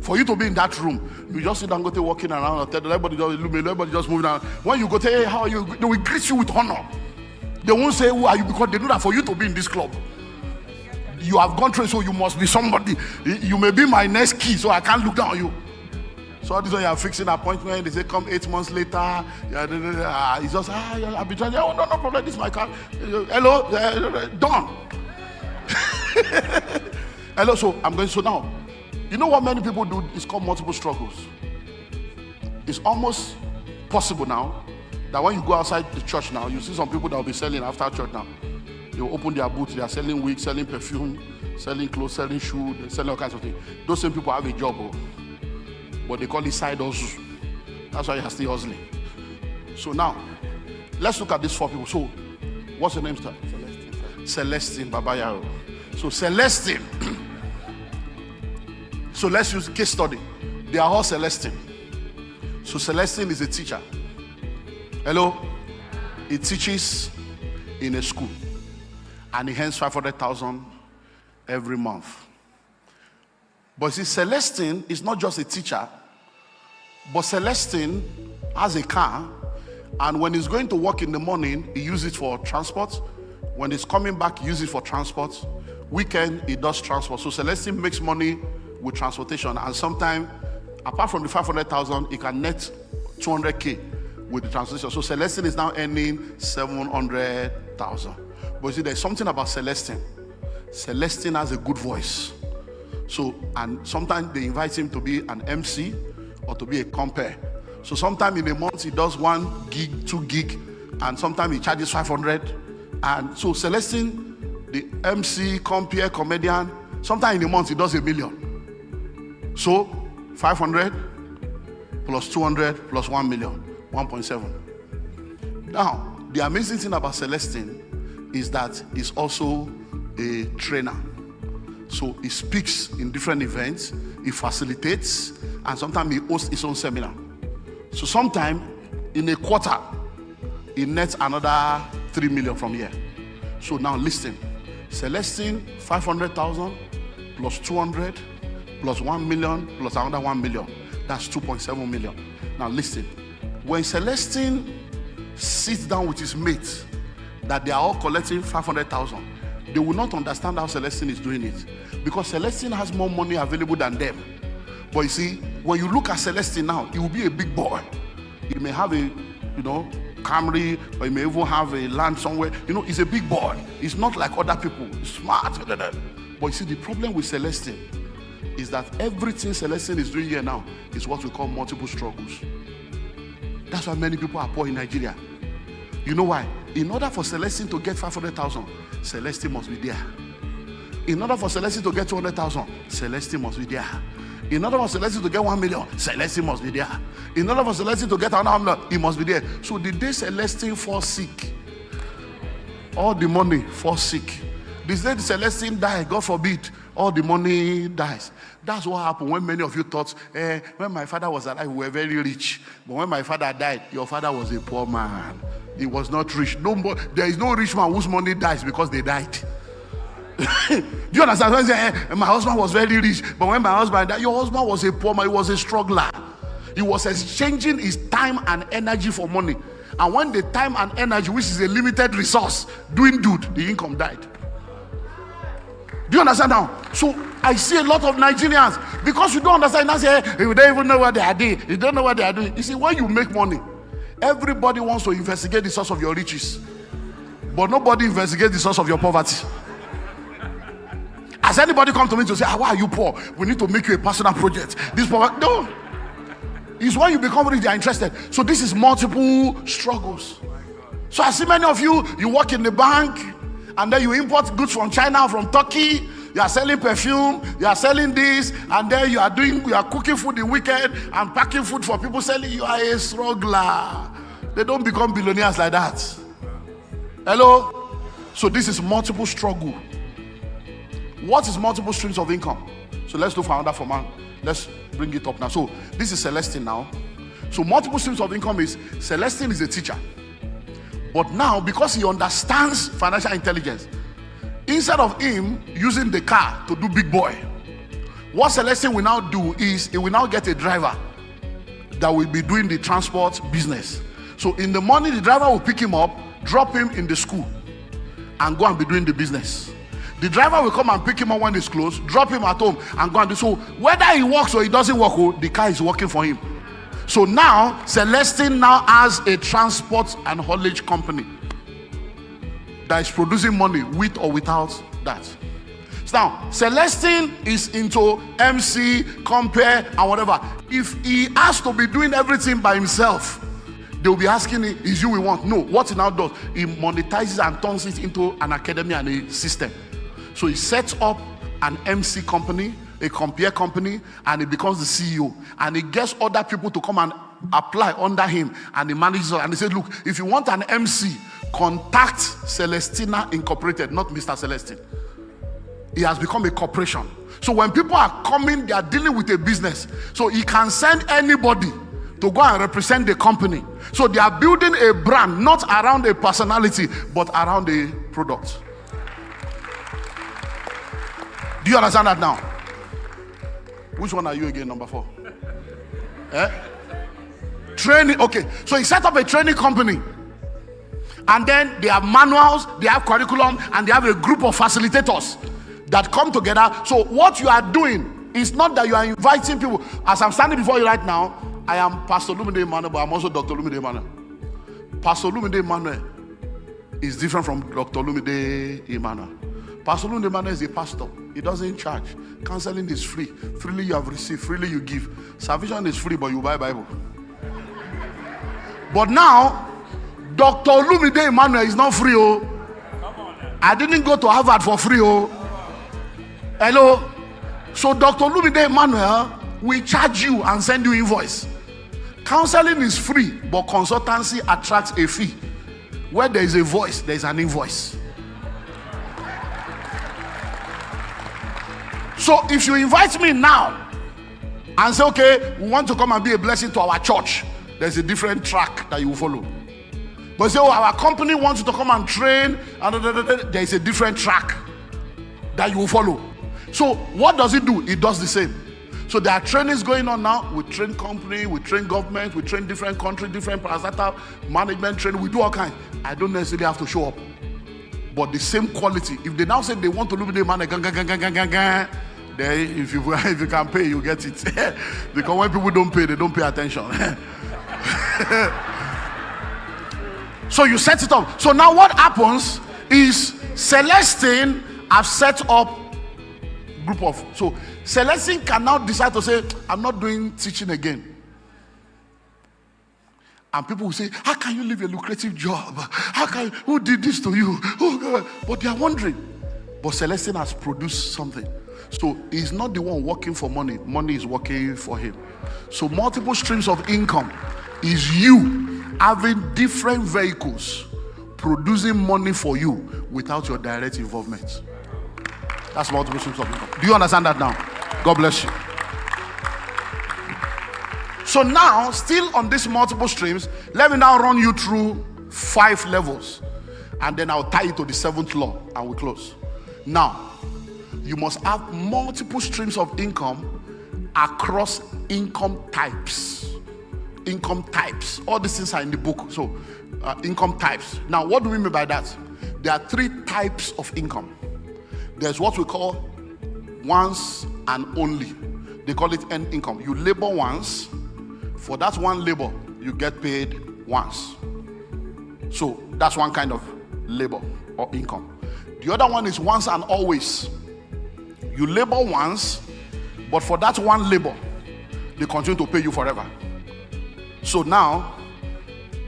For you to be in that room, you just sit down, go to walking around, everybody just moving around. When you go to, hey, how are you? They will greet you with honor. They won't say, who are you? Because they know that for you to be in this club, you have gone through, so you must be somebody. You may be my next key, so I can't look down on you. So this one you are fixing an appointment. They say come 8 months later. It's just I'll be trying. Oh no problem. This is my car. Hello, done. Hello. So I'm going. So now, you know what many people do? It's called multiple struggles. It's almost possible now that when you go outside the church now, you see some people that will be selling after church now. They will open their booths. They are selling wigs, selling perfume, selling clothes, selling shoes, selling all kinds of things. Those same people have a job. But they call it side hustle. That's why you are still hustling. So now, let's look at these 4 people. So, what's your name, sir? Celestine Babayaro. So Celestine. So let's use case study. They are all Celestine. So Celestine is a teacher. Hello? He teaches in a school. And he earns 500,000 every month. But see, Celestine is not just a teacher, but Celestine has a car, and when he's going to work in the morning, he uses it for transport. When he's coming back, he uses it for transport. Weekend, he does transport. So Celestine makes money with transportation, and sometimes, apart from the 500,000, he can net 200K with the transportation. So Celestine is now earning 700,000. But see, there's something about Celestine. Celestine has a good voice. So, and sometimes they invite him to be an MC or to be a compere. So sometimes in a month he does 1 gig, 2 gig, and sometimes he charges 500. And so Celestine, the MC, compere, comedian, sometimes in a month he does 1 million. So 500 plus 200 plus 1 million, 1.7. Now, the amazing thing about Celestine is that he's also a trainer. So he speaks in different events, he facilitates, and sometimes he hosts his own seminar. So sometime in a quarter, he nets another 3 million from here. So now listen, Celestine 500,000 plus 200 plus 1 million plus another 1 million. That's 2.7 million. Now listen, when Celestine sits down with his mates, that they are all collecting 500,000, they will not understand how Celestine is doing it, because Celestine has more money available than them. But you see, when you look at Celestine now, he will be a big boy. He may have a, Camry, or he may even have a land somewhere. He's a big boy. He's not like other people. He's smart. But you see, the problem with Celestine is that everything Celestine is doing here now is what we call multiple struggles. That's why many people are poor in Nigeria. You know why? In order for Celestine to get 500,000, Celestine must be there. In order for Celestine to get 200,000, Celestine must be there. In order for Celestine to get 1 million, Celestine must be there. In order for Celestine to get another million, he must be there. So the day Celestine falls sick, all the money falls sick. The day Celestine dies, God forbid, all the money dies. That's what happened when many of you thought, when my father was alive, we were very rich. But when my father died, your father was a poor man. He was not rich. No more. There is no rich man whose money dies because they died. Do you understand? When say, my husband was very rich, but when my husband died, your husband was a poor man. He was a struggler. He was exchanging his time and energy for money. And when the time and energy, which is a limited resource, doing good, the income died. Do you understand now? So I see a lot of Nigerians, because you don't understand, I say, you don't even know what they are doing. You don't know what they are doing. You see, when you make money, everybody wants to investigate the source of your riches, but nobody investigates the source of your poverty. Has anybody come to me to say, why are you poor? We need to make you a personal project. This poverty, no. It's when you become rich, they are interested. So this is multiple struggles. So I see many of you, you work in the bank, and then you import goods from China, from Turkey. You are selling perfume, you are selling this, and then you are cooking food the weekend and packing food for people selling. You are a struggler. They don't become billionaires like that. Hello? So this is multiple struggle. What is multiple streams of income? So let's look for another format. Let's bring it up now. So this is Celestine now. So multiple streams of income is, Celestine is a teacher. But now, because he understands financial intelligence, instead of him using the car to do big boy, what Celestine will now do is, he will now get a driver that will be doing the transport business. So in the morning, the driver will pick him up, drop him in the school, and go and be doing the business. The driver will come and pick him up when it's closed, drop him at home, and go and do. So whether he works or he doesn't work, the car is working for him. So now Celestine now has a transport and haulage company that is producing money with or without that. So now Celestine is into MC, compare, and whatever. If he has to be doing everything by himself, they will be asking him, is you we want? No. What he now does, he monetizes and turns it into an academy and a system. So he sets up an MC company, a compare company, and he becomes the CEO. And he gets other people to come and apply under him, and he manages it. And he said, look, if you want an MC, contact Celestina Incorporated, not Mr. Celestine. He has become a corporation. So when people are coming, they are dealing with a business. So he can send anybody to go and represent the company. So they are building a brand, not around a personality, but around a product. Do you understand that now? Which one are you again, number 4? Training. Okay, so he set up a training company, and then they have manuals, they have curriculum, and they have a group of facilitators that come together. So what you are doing is not that you are inviting people. As I'm standing before you right now, I am Pastor Olumide Emmanuel, but I'm also Dr. Olumide Emmanuel. Pastor Olumide Emmanuel is different from Dr. Olumide Emmanuel. Pastor Olumide Emmanuel is a pastor. He doesn't charge. Counseling is free. Freely you have received, freely you give. Salvation is free, but you buy Bible. But now, Dr. Olumide Emmanuel is not free. Oh, I didn't go to Harvard for free. Oh, hello. So Dr. Olumide Emmanuel will charge you and send you invoice. Counseling is free, but consultancy attracts a fee. Where there is a voice, there is an invoice. So if you invite me now and say, okay, we want to come and be a blessing to our church, there's a different track that you will follow. But say, oh, our company wants you to come and train, and there is a different track that you will follow. So what does it do? It does the same. So there are trainings going on now. We train company, we train government, we train different countries, different parastatal management training. We do all kinds. I don't necessarily have to show up, but the same quality. If they now say they want to look at the man, then if you can pay, you get it. Because when people don't pay, they don't pay attention. So you set it up. So now what happens is Celestine have set up group of. So Celestine can now decide to say, I'm not doing teaching again. And people will say, how can you leave a lucrative job? How can you, who did this to you? Oh God. But they are wondering. But Celestine has produced something. So he's not the one working for money. Money is working for him. So multiple streams of income is you having different vehicles producing money for you without your direct involvement. That's multiple streams of income. Do you understand that now? God bless you. So now, still on these multiple streams, let me now run you through 5 levels. And then I'll tie it to the 7th law and we'll close. Now, you must have multiple streams of income across income types. Income types. All these things are in the book. So, income types. Now, what do we mean by that? There are 3 types of income. There's what we call once and only. They call it end income. You labor once. For that one labor, you get paid once. So that's one kind of labor or income. The other one is once and always. You labor once, but for that one labor, they continue to pay you forever. So now,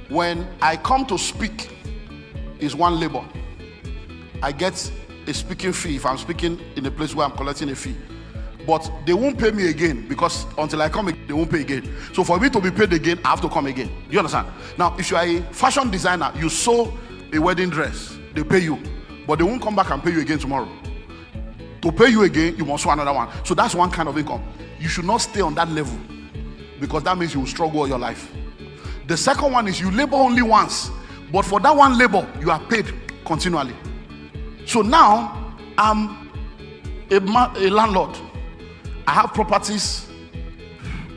when I come to speak, is one labor. I get a speaking fee if I'm speaking in a place where I'm collecting a fee. But they won't pay me again because until I come again, they won't pay again. So for me to be paid again, I have to come again. Do you understand? Now, if you are a fashion designer, you sew a wedding dress, they pay you. But they won't come back and pay you again tomorrow. To pay you again, you must sew another one. So that's one kind of income. You should not stay on that level because that means you will struggle all your life. The second one is you labor only once. But for that one labor, you are paid continually. So now, I'm a landlord. I have properties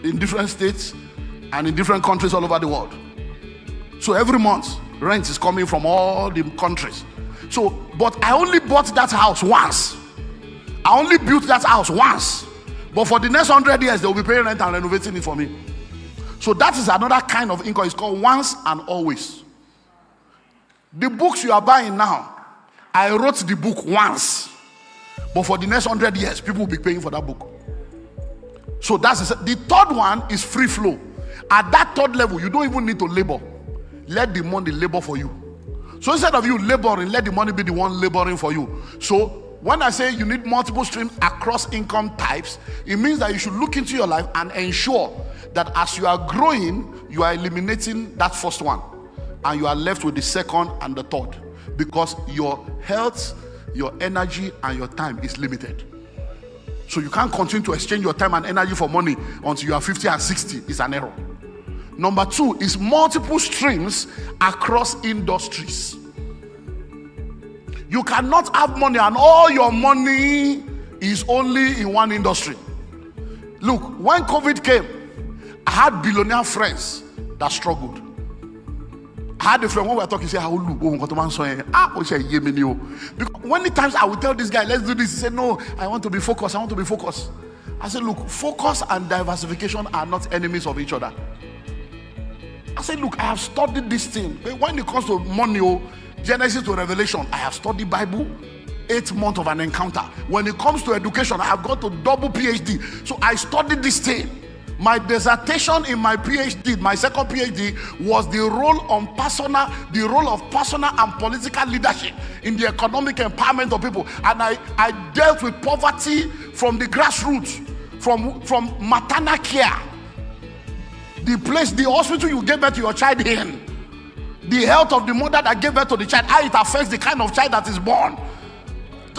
in different states and in different countries all over the world. So every month, rent is coming from all the countries. So, but I only bought that house once. I only built that house once. But for the next 100 years, they will be paying rent and renovating it for me. So that is another kind of income. It's called once and always. The books you are buying now, I wrote the book once. But for the next 100 years, people will be paying for that book. So that's the third one is free flow. At that third level, you don't even need to labor. Let the money labor for you. So instead of you laboring, let the money be the one laboring for you. So when I say you need multiple streams across income types, it means that you should look into your life and ensure that as you are growing, you are eliminating that first one. And you are left with the second and the third. Because your health, your energy, and your time is limited. So you can't continue to exchange your time and energy for money until you are 50 and 60. It's an error. Number 2 is multiple streams across industries. You cannot have money and all your money is only in one industry. Look, when COVID came, I had billionaire friends that struggled. I had a friend when we were talking, he said, because many times I would tell this guy, let's do this. He said, no, I want to be focused. I want to be focused. I said, look, focus and diversification are not enemies of each other. I said, look, I have studied this thing. When it comes to money, Genesis to Revelation, I have studied Bible, 8 months of an encounter. When it comes to education, I have got to double PhD. So I studied this thing. My dissertation in my PhD, my second PhD, was the role of personal and political leadership in the economic empowerment of people. And I dealt with poverty from the grassroots, from maternal care, the hospital you gave birth to your child in, the health of the mother that gave birth to the child, how it affects the kind of child that is born.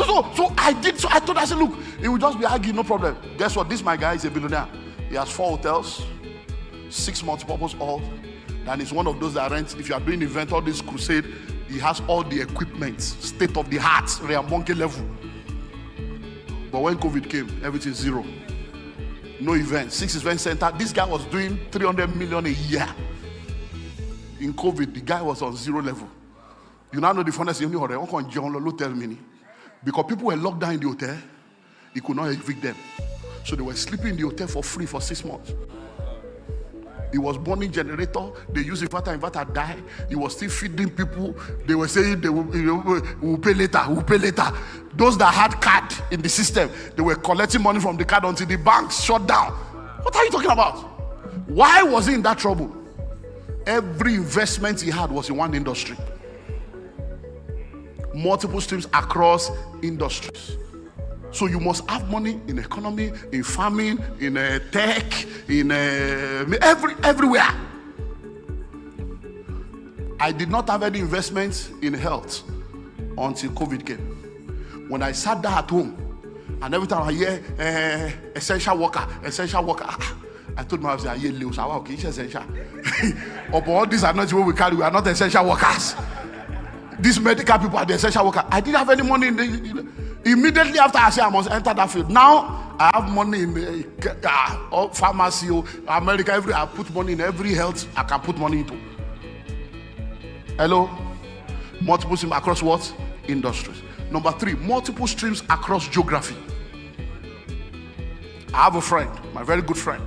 So I did. So I told her, I said, look, it will just be arguing, no problem. Guess what? This my guy is a billionaire. He has 4 hotels, 6 multi-purpose halls, and it's one of those that rent. If you are doing event, all this crusade, he has all the equipment, state of the art, Reambonke level. But when COVID came, everything zero. No event. 6 event center. This guy was doing 300 million a year. In COVID, the guy was on 0 level. You now know the funnest thing. Tell me. Because people were locked down in the hotel, he could not evict them. So they were sleeping in the hotel for free for 6 months. He was burning generator. They used inverter died. He was still feeding people. They were saying they will pay later. We'll pay later. Those that had card in the system, they were collecting money from the card until the banks shut down. What are you talking about? Why was he in that trouble? Every investment he had was in one industry. Multiple streams across industries. So you must have money in economy, in farming, in tech, in everywhere. I did not have any investments in health until COVID came. When I sat down at home, and every time I hear essential worker, I told my wife, I hear Leo, okay, it's essential. But all these are not what we carry. We are not essential workers. These medical people are the essential workers. I didn't have any money in the. Immediately after I said I must enter that field. Now I have money in the pharmacy, America, I put money in every health I can put money into. Hello? Multiple streams across what? Industries. Number 3, multiple streams across geography. I have a friend, my very good friend.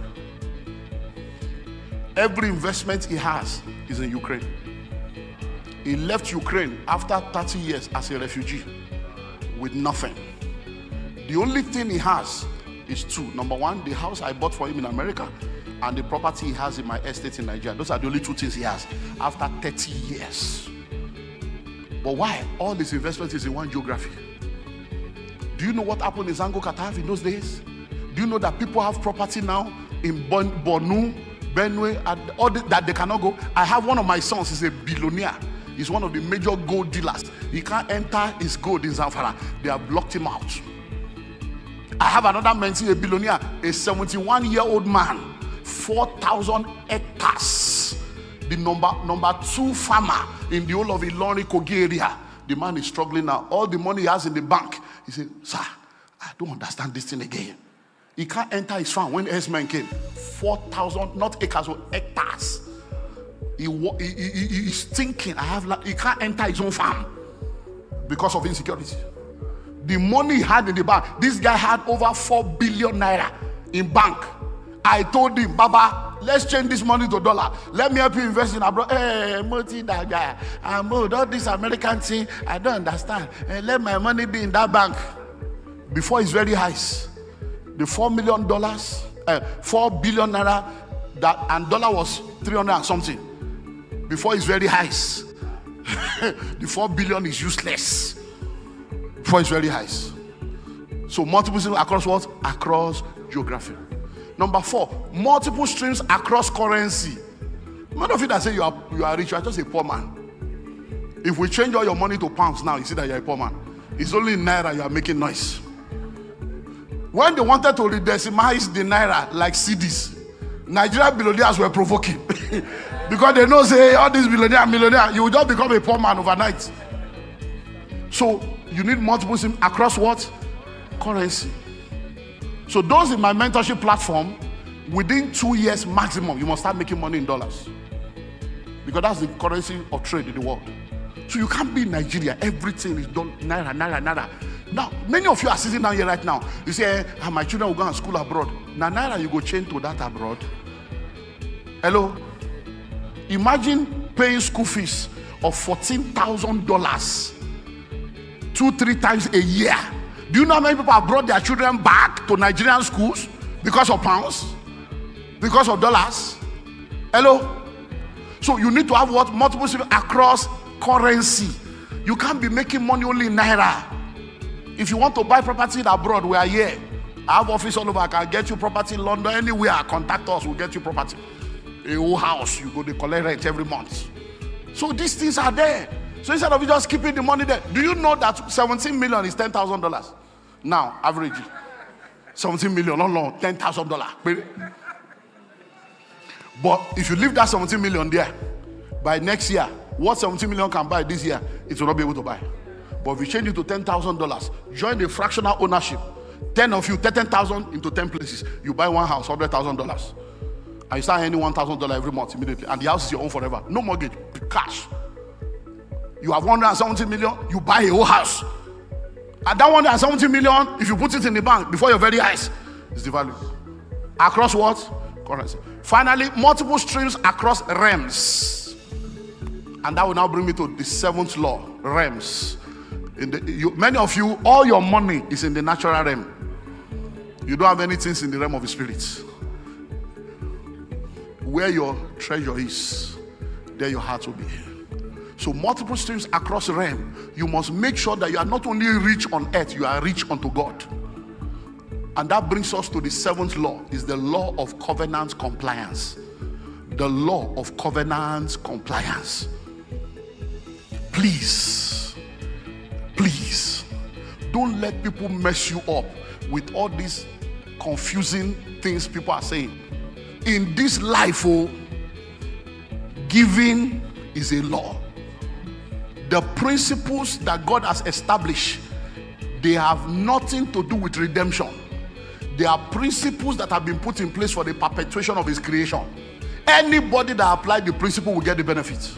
Every investment he has is in Ukraine. He left Ukraine after 30 years as a refugee with nothing. The only thing he has is 2. Number 1, the house I bought for him in America, and the property he has in my estate in Nigeria. Those are the only 2 things he has after 30 years. But why? All his investments is in one geography. Do you know what happened in Zango, Qatar in those days? Do you know that people have property now in Bornu, Benue, and all that they cannot go? I have one of my sons, he's a billionaire. He's one of the major gold dealers. He can't enter his gold in Zamfara. They have blocked him out. I have another man, a billionaire, a 71-year-old man, 4,000 hectares. The number 2 farmer in the whole of Ilorin Kogi area. The man is struggling now. All the money he has in the bank. He said, sir, I don't understand this thing again. He can't enter his farm when S-Men came. 4,000, not acres, but hectares. He's thinking, he can't enter his own farm because of insecurity. The money he had in the bank, this guy had over 4 billion naira in bank. I told him, Baba, let's change this money to dollar. Let me help you invest in abroad. Hey, multi that guy. All this American thing, I don't understand. Let my money be in that bank. Before it's very high. The $4 million, 4 billion naira, that and dollar was 300 and something. Before it's very high. The 4 billion is useless. Before it's very high. So multiple streams across what? Across geography. Number 4, multiple streams across currency. None of you that say you are rich, you are just a poor man. If we change all your money to pounds now, you see that you are a poor man. It's only in naira you are making noise. When they wanted to redecimalize the naira like CDs, Nigerian billionaires were provoking. Because they know, say, all these millionaire, you will just become a poor man overnight. So you need multiple streams across what? Currency. So those in my mentorship platform, within 2 years maximum, you must start making money in dollars. Because that's the currency of trade in the world. So you can't be in Nigeria. Everything is done naira. Now, many of you are sitting down here right now. You say, my children will go to school abroad. Now, naira, you go change to that abroad. Hello? Imagine paying school fees of $14,000 2-3 times a year. Do you know how many people have brought their children back to Nigerian schools because of pounds? Because of dollars? Hello? So you need to have what? Multiple streams across currency. You can't be making money only in naira. If you want to buy property abroad, we are here. I have office all over. I can get you property in London, anywhere. Contact us, we'll get you property. A whole house, you go to collect rent every month. So these things are there. So instead of you just keeping the money there, do you know that 17 million is $10,000? Now, average. 17 million, no, $10,000. But if you leave that 17 million there, by next year, what 17 million can buy this year, it will not be able to buy. But if you change it to $10,000, join the fractional ownership. 10 of you, 10,000 into 10 places. You buy one house, $100,000. And you start earning $1,000 every month immediately. And the house is your own forever. No mortgage, cash. You have 170 million, you buy a whole house. And that 170 million, if you put it in the bank before your very eyes, is the value. Across what? Currency. Finally, multiple streams across realms. And that will now bring me to the seventh law, realms. Many of you, all your money is in the natural realm. You don't have anything in the realm of the spirit. Where your treasure is, there your heart will be. So multiple streams across the realm. You must make sure that you are not only rich on earth, you are rich unto God. And that brings us to the seventh law, is the law of covenant compliance. The law of covenant compliance. Please, don't let people mess you up with all these confusing things people are saying. In this life, giving is a law. The principles that God has established, they have nothing to do with redemption. They are principles that have been put in place for the perpetuation of his creation. Anybody that applies the principle will get the benefits.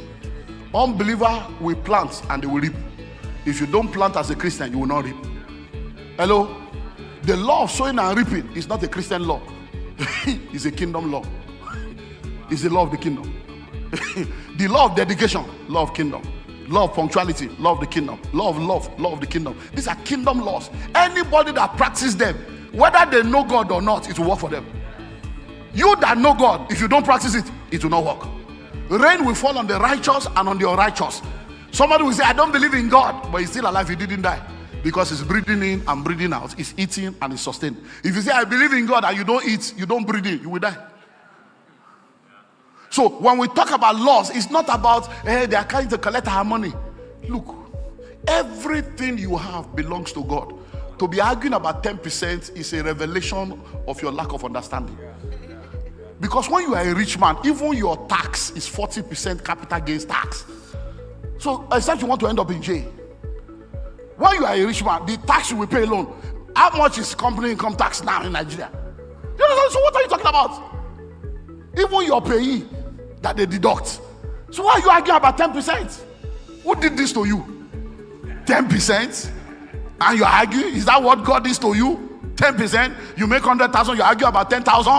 Unbeliever will plant and they will reap. If you don't plant as a Christian, you will not reap. Hello? The law of sowing and reaping is not a Christian law. It's a kingdom law. It's the law of the kingdom. The law of dedication, law of kingdom. Law of punctuality, law of the kingdom. Law of love, law of the kingdom. These are kingdom laws. Anybody that practices them, whether they know God or not, it will work for them. You that know God, if you don't practice it, it will not work. Rain will fall on the righteous and on the unrighteous. Somebody will say, I don't believe in God, but he's still alive, he didn't die. Because he's breathing in and breathing out. He's eating and he's sustained. If you say, I believe in God and you don't eat, you don't breathe in, you will die. So when we talk about laws, it's not about, hey, they are trying to collect our money. Look, everything you have belongs to God. To be arguing about 10% is a revelation of your lack of understanding. Because when you are a rich man, even your tax is 40% capital gains tax. So except you want to end up in jail. When you are a rich man, the tax you will pay alone. How much is company income tax now in Nigeria? You know, so what are you talking about? Even your payee that they deduct. So why are you arguing about 10%? Who did this to you? 10%? And you're arguing? Is that what God is to you? 10%? You make 100,000, you argue about 10,000?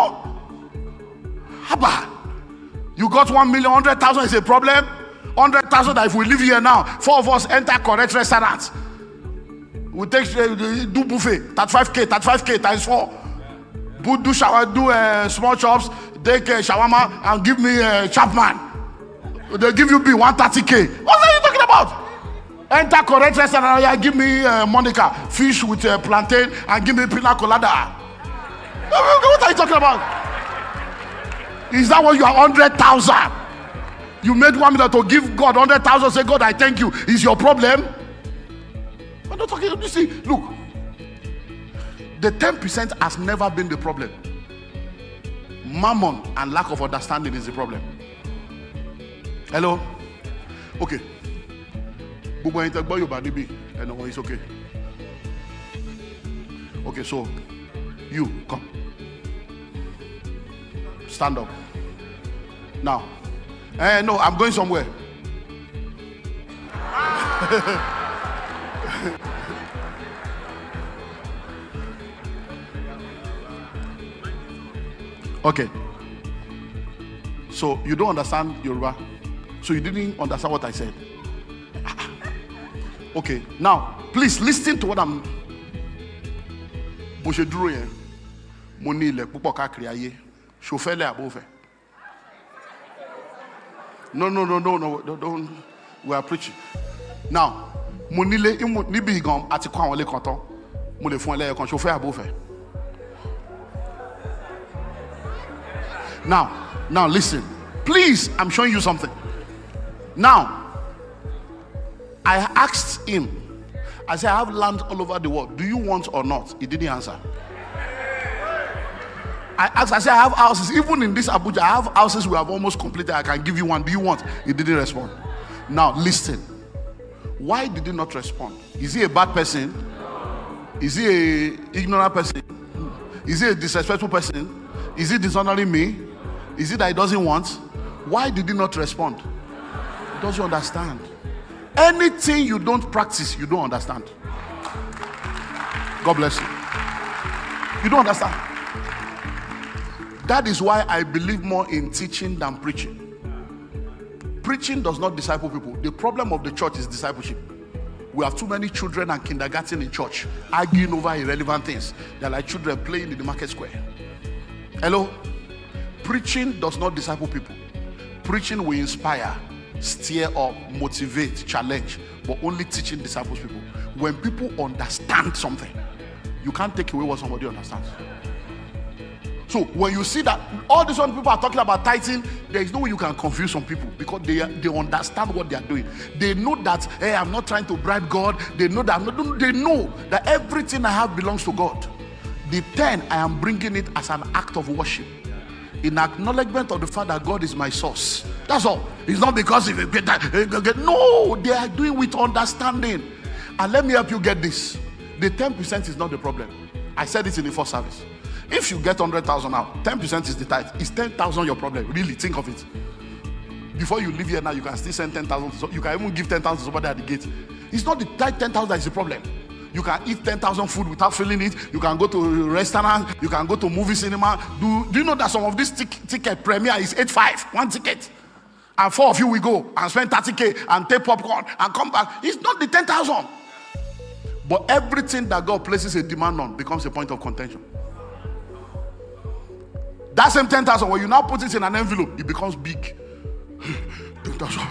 Haba. You got 1 million, 100,000 is a problem? 100,000 that if we live here now, 4 of us enter correct restaurants. We take do buffet, 35k times 4. Do shower, do small chops, take shawarma and give me Chapman. They give you 130k. What are you talking about? Enter correct restaurant and give me Monica fish with plantain and give me pina colada. What are you talking about? Is that what you are 100,000? You made 1 million to give God 100,000. Say, God, I thank you. Is your problem? I'm not talking. You see, look, the 10% has never been the problem. Mammon and lack of understanding is the problem. Hello? Okay. It's okay. Okay, so you come. Stand up. Now. No, I'm going somewhere. Okay. So you don't understand Yoruba. So you didn't understand what I said. Okay. Now, please listen to what I'm. No, don't. We are preaching. Now, monile ni bigam ati kwa wole konton. Mo le fún ele kan chauffeur above. Now listen. Please, I'm showing you something. Now, I asked him, I said, I have land all over the world. Do you want or not? He didn't answer. I asked, I said, I have houses. Even in this Abuja, I have houses we have almost completed. I can give you one. Do you want? He didn't respond. Now, listen. Why did he not respond? Is he a bad person? Is he an ignorant person? Is he a disrespectful person? Is he dishonoring me? Is it that he doesn't want? Why did he not respond? Does you understand? Anything you don't practice, you don't understand. God bless you. You don't understand. That is why I believe more in teaching than preaching. Preaching does not disciple people. The problem of the church is discipleship. We have too many children and kindergarten in church arguing over irrelevant things. They're like children playing in the market square. Hello? Preaching does not disciple people. Preaching will inspire, stir up, motivate, challenge, but only teaching disciples people. When people understand something, you can't take away what somebody understands. So when you see that all these one people are talking about tithing, there is no way you can confuse some people because they understand what they are doing. They know that, hey, I'm not trying to bribe God. They know that they know that everything I have belongs to God. The 10, I am bringing it as an act of worship, in acknowledgement of the fact that God is my source. That's all. It's not because if you get that, no, they are doing with understanding. And let me help you get this. The 10% is not the problem. I said it in the first service. If you get 100,000 now, 10% is the tithe. It's 10,000 your problem. Really, think of it. Before you leave here now, you can still send 10,000. So you can even give 10,000 to somebody at the gate. It's not the tithe 10,000 that is the problem. You can eat 10,000 food without feeling it. You can go to a restaurant. You can go to movie cinema. Do you know that some of this ticket premiere is 8.5, one ticket? And 4 of you will go and spend 30K and take popcorn and come back. It's not the 10,000. But everything that God places a demand on becomes a point of contention. That same 10,000, when you now put it in an envelope, it becomes big. 10,000.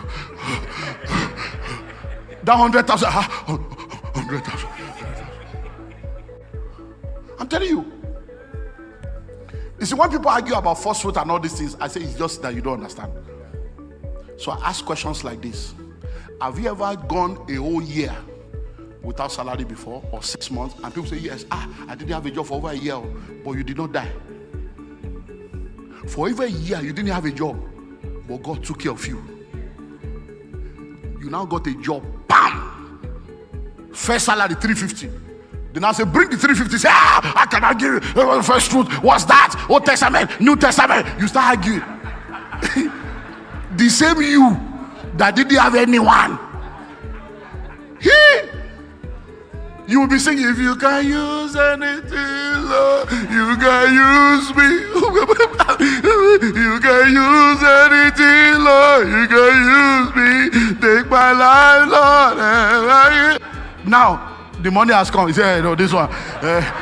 That 100,000. 100,000. I'm telling you. You see, when people argue about false fruit and all these things, I say it's just that you don't understand. So I ask questions like this. Have you ever gone a whole year without salary before, or 6 months, and people say, yes, I didn't have a job for over a year, but you did not die. For over a year, you didn't have a job, but God took care of you. You now got a job, bam! First salary, 350. Then I say, bring the 350. Say, I cannot give you first fruit. What's that? Old Testament, New Testament. You start arguing. The same you that didn't have anyone. You will be singing, if you can use anything, Lord, you can use me. You can use anything, Lord, you can use me. Take my life, Lord. Now, the money has come. He said, no, this one,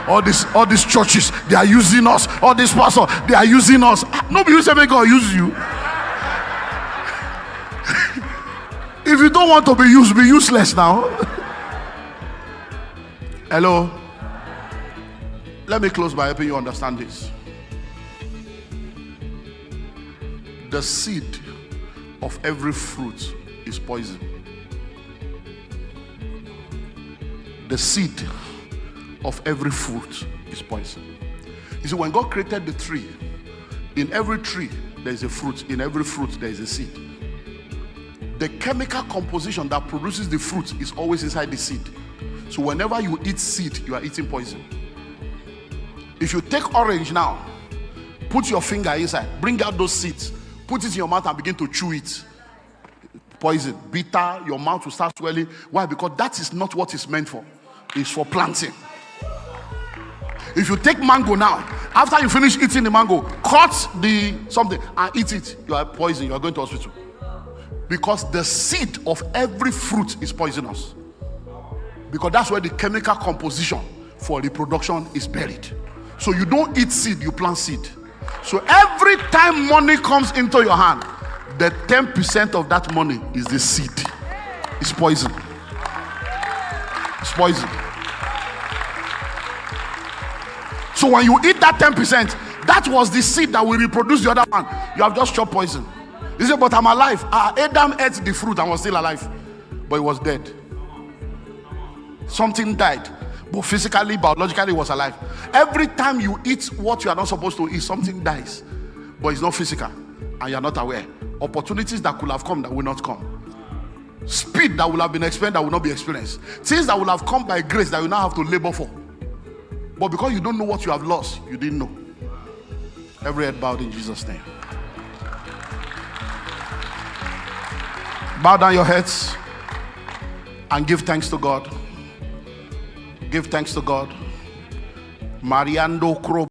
all these churches, they are using us. All these pastors, they are using us. Nobody will say, may God use you. If you don't want to be used, be useless now. Hello? Let me close by helping you understand this. The seed of every fruit is poison. The seed of every fruit is poison. You see, when God created the tree, in every tree there is a fruit, in every fruit there is a seed. The chemical composition that produces the fruit is always inside the seed. So whenever you eat seed, you are eating poison. If you take orange now, put your finger inside, bring out those seeds, put it in your mouth and begin to chew it. Poison, bitter, your mouth will start swelling. Why? Because that is not what it's meant for. It's for planting. If you take mango now, after you finish eating the mango, cut the something and eat it, you are poison, you are going to hospital. Because the seed of every fruit is poisonous. Because that's where the chemical composition for reproduction is buried. So you don't eat seed, you plant seed. So every time money comes into your hand, the 10% of that money is the seed. It's poison. It's poison. So when you eat that 10%, that was the seed that will reproduce the other one. You have just chopped poison. You say, but I'm alive. Adam ate the fruit and was still alive, but he was dead. Something died, but physically, biologically, it was alive. Every time you eat what you are not supposed to eat, something dies, but it's not physical, and you are not aware. Opportunities that could have come that will not come. Speed that will have been experienced that will not be experienced. Things that will have come by grace that you now have to labor for. But because you don't know what you have lost, you didn't know. Every head bowed in Jesus' name. Bow down your heads and give thanks to God. Give thanks to God. Mariando Kro.